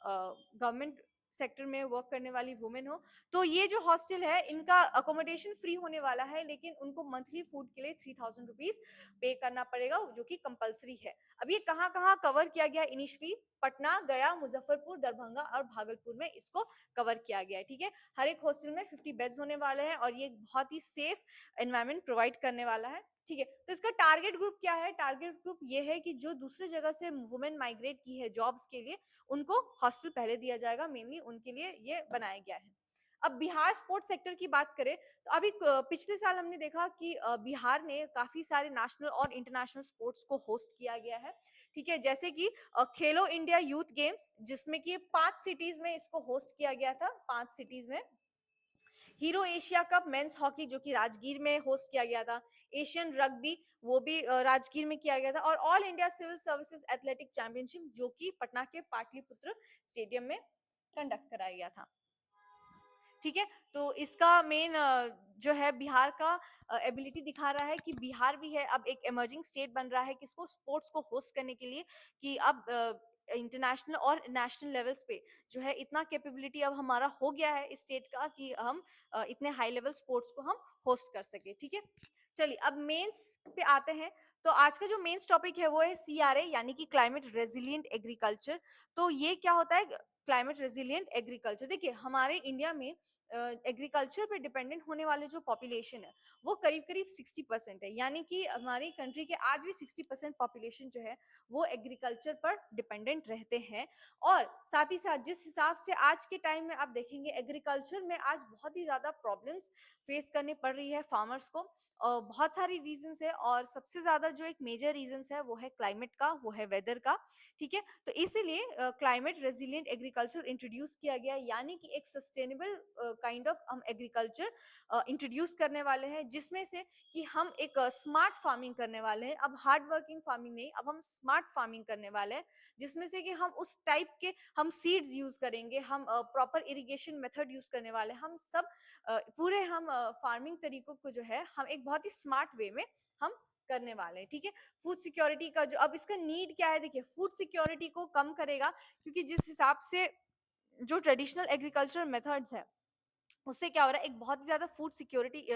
गवर्नमेंट सेक्टर में वर्क करने वाली वुमेन हो। तो ये जो हॉस्टल है इनका अकोमोडेशन फ्री होने वाला है, लेकिन उनको मंथली फूड के लिए 3000 रुपीज पे करना पड़ेगा, जो कि कंपलसरी है। अब ये कहाँ कहाँ कवर किया गया इनिशियली, पटना, गया, मुजफ्फरपुर, दरभंगा और भागलपुर में इसको कवर किया गया है। ठीक है, हर एक हॉस्टल में 50 बेड्स होने वाले हैं और ये बहुत ही सेफ एनवायरनमेंट प्रोवाइड करने वाला है। ठीक है, तो इसका टारगेट ग्रुप क्या है, टारगेट ग्रुप ये है कि जो दूसरे जगह से वुमेन माइग्रेट की है जॉब्स के लिए, उनको हॉस्टल पहले दिया जाएगा, मेनली उनके लिए ये बनाया गया है। अब बिहार स्पोर्ट्स सेक्टर की बात करें तो अभी पिछले साल हमने देखा कि बिहार ने काफी सारे नेशनल और इंटरनेशनल स्पोर्ट्स को होस्ट किया गया है। ठीक है, जैसे कि खेलो इंडिया यूथ गेम्स, जिसमें कि 5 सिटीज में इसको होस्ट किया गया था, 5 सिटीज में। Hero Asia cup men's hockey जो कि राजगीर में होस्ट किया गया था। एशियन रग्बी वो भी राजगीर में किया गया था। और all India civil services athletic championship जो कि पटना के पाटलिपुत्र स्टेडियम में कंडक्ट कराया गया था। ठीक है, तो इसका मेन जो है बिहार का एबिलिटी दिखा रहा है कि बिहार भी है अब एक इमर्जिंग स्टेट बन रहा है किसको, स्पोर्ट्स को होस्ट करने के लिए, कि अब इंटरनेशनल और नेशनल लेवल्स पे जो है इतना कैपेबिलिटी अब हमारा हो गया है इस स्टेट का कि हम इतने हाई लेवल स्पोर्ट्स को हम होस्ट कर सके। ठीक है, चलिए अब मेंस पे आते हैं। तो आज का जो मेंस टॉपिक है वो है सीआरए यानी कि क्लाइमेट रेजिलिएंट एग्रीकल्चर। तो ये क्या होता है क्लाइमेट रेजिलिएंट एग्रीकल्चर? देखिए हमारे इंडिया में एग्रीकल्चर पे डिपेंडेंट होने वाले जो पॉपुलेशन है वो करीब करीब 60% है, यानी कि हमारी कंट्री के आज भी 60% पॉपुलेशन जो है वो एग्रीकल्चर पर डिपेंडेंट रहते हैं। और साथ ही साथ जिस हिसाब से आज के टाइम में आप देखेंगे एग्रीकल्चर में आज बहुत ही ज्यादा प्रॉब्लम्स फेस करनी पड़ रही है फार्मर्स को। बहुत सारी रीजंस है और सबसे ज्यादा जो एक मेजर रीजंस है वो है क्लाइमेट का, वो है वेदर का। ठीक है, तो इसीलिए क्लाइमेट रेजिलिएंट एग्रीकल्चर इंट्रोड्यूस किया गया, यानी कि एक सस्टेनेबल काइंड ऑफ हम एग्रीकल्चर इंट्रोड्यूस करने वाले हैं, जिसमें से कि हम एक स्मार्ट फार्मिंग करने वाले हैं। अब हार्ड वर्किंग फार्मिंग नहीं, अब हम स्मार्ट फार्मिंग करने वाले हैं, जिसमें से कि हम उस टाइप के हम सीड्स यूज करेंगे, हम प्रॉपर इरिगेशन मेथड यूज करने वाले हैं, हम सब पूरे हम फार्मिंग तरीकों को जो है हम एक बहुत ही स्मार्ट वे में हम करने वाले हैं। ठीक है, फूड सिक्योरिटी का जो अब इसका नीड क्या है, देखिए फूड सिक्योरिटी को कम करेगा, क्योंकि जिस हिसाब से जो ट्रेडिशनल एग्रीकल्चर मेथड्स है, उससे क्या हो रहा है, एक बहुत ही ज्यादा फूड सिक्योरिटी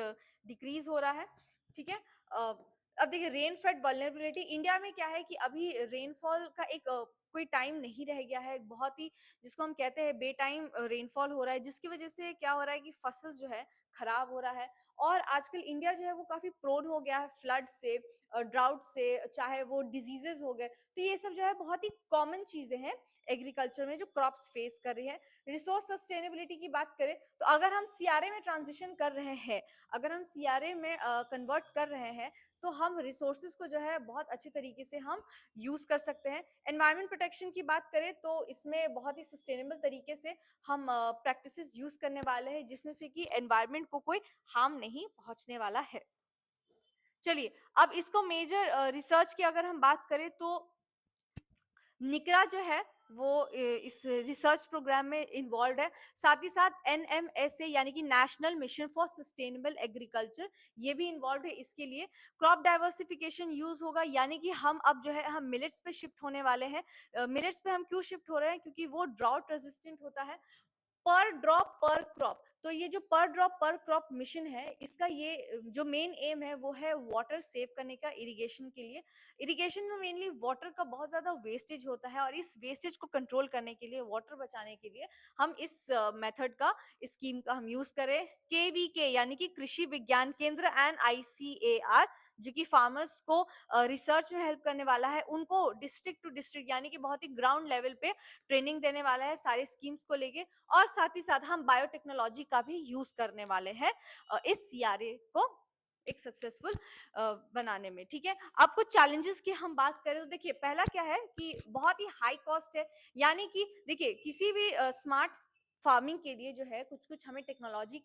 डिक्रीज हो रहा है। ठीक है, अ, अब देखिए रेन फेड वल्नरेबिलिटी इंडिया में क्या है कि अभी रेनफॉल का एक कोई टाइम नहीं रह गया है, एक बहुत ही जिसको हम कहते हैं बे टाइम रेनफॉल हो रहा है, जिसकी वजह से क्या हो रहा है कि फसल जो है खराब हो रहा है। और आजकल इंडिया जो है वो काफी प्रोन हो गया है फ्लड से, ड्राउट से, चाहे वो डिजीजेस हो गए, तो ये सब जो है बहुत ही कॉमन चीजें हैं एग्रीकल्चर में जो क्रॉप्स फेस कर रही है। रिसोर्स सस्टेनेबिलिटी की बात करें तो अगर हम सीआरए में ट्रांजिशन कर रहे हैं, अगर हम सीआरए में कन्वर्ट कर रहे हैं, तो हम रिसोर्सेज को जो है बहुत अच्छे तरीके से हम यूज कर सकते हैं। एनवायरमेंट प्रोटेक्शन की बात करें तो इसमें बहुत ही सस्टेनेबल तरीके से हम प्रैक्टिसेस यूज करने वाले हैं, जिसमें से कि एनवायरमेंट को कोई हार्म नहीं पहुंचने वाला है। चलिए, अब इसको मेजर रिसर्च की अगर हम बात करें तो निकरा जो है वो इस रिसर्च प्रोग्राम में इन्वॉल्व है। साथ ही साथ एनएमएसए यानी कि national mission for sustainable agriculture, ये भी इन्वॉल्व है इसके लिए। क्रॉप डाइवर्सिफिकेशन यूज होगा, यानी कि हम अब जो है हम मिलेट्स पे शिफ्ट होने वाले हैं। मिलेट्स पे हम क्यों शिफ्ट हो रहे हैं, क्योंकि वो ड्राउट रेजिस्टेंट होता है। पर ड्रॉप पर क्रॉप, तो ये जो पर ड्रॉप पर क्रॉप मिशन है, इसका ये जो मेन एम है वो है वाटर सेव करने का इरिगेशन के लिए। इरिगेशन में मेनली वाटर का बहुत ज्यादा वेस्टेज होता है, और इस वेस्टेज को कंट्रोल करने के लिए, वाटर बचाने के लिए हम इस मेथड का, स्कीम का हम यूज करें। केवीके यानी कि कृषि विज्ञान केंद्र एंड आईसीएआर, जो कि फार्मर्स को रिसर्च में हेल्प करने वाला है, उनको डिस्ट्रिक्ट टू डिस्ट्रिक्ट यानी कि बहुत ही ग्राउंड लेवल पे ट्रेनिंग देने वाला है सारे स्कीम्स को लेके। और साथ ही साथ हम बायोटेक्नोलॉजी का भी यूज करने वाले हैं इस सीआरए को एक सक्सेसफुल बनाने में। ठीक है, अब कुछ चैलेंजेस की हम बात करें तो देखिए पहला क्या है कि बहुत ही हाई कॉस्ट है, यानी कि देखिए किसी भी स्मार्ट फार्मिंग के लिए जो है कुछ कुछ हमें टेक्नोलॉजी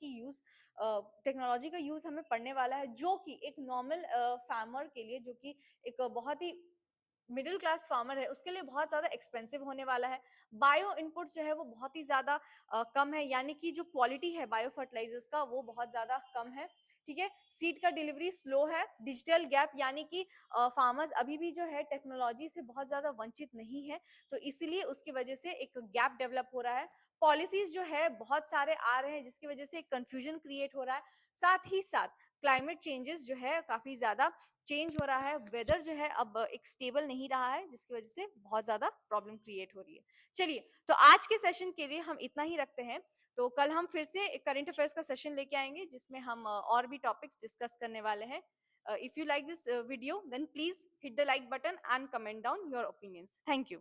का यूज हमें पड़ने वाला है, जो कि एक नॉर्मल फार्मर के लिए, जो कि एक बहुत ही मिडिल क्लास फार्मर है, उसके लिए बहुत ज्यादा एक्सपेंसिव होने वाला है। बायो इनपुट जो है वो बहुत ही ज्यादा कम है, यानी कि जो क्वालिटी है बायो फर्टिलाइजर्स का वो बहुत ज्यादा कम है। ठीक है, सीड का डिलीवरी स्लो है। डिजिटल गैप, यानी कि फार्मर्स अभी भी जो है टेक्नोलॉजी से बहुत ज्यादा वंचित नहीं है, तो इसलिए उसकी वजह से एक गैप डेवलप हो रहा है। पॉलिसीज जो है बहुत सारे आ रहे हैं, जिसकी वजह से एक कंफ्यूजन क्रिएट हो रहा है। साथ ही साथ क्लाइमेट चेंजेस जो है काफी ज्यादा चेंज हो रहा है, वेदर जो है अब एक स्टेबल नहीं रहा है, जिसकी वजह से बहुत ज्यादा प्रॉब्लम क्रिएट हो रही है। चलिए, तो आज के सेशन के लिए हम इतना ही रखते हैं। तो कल हम फिर से एक करंट अफेयर्स का सेशन लेके आएंगे, जिसमें हम और भी टॉपिक्स डिस्कस करने वाले हैं। If you like this video then please hit the like button and comment down your opinions. Thank you.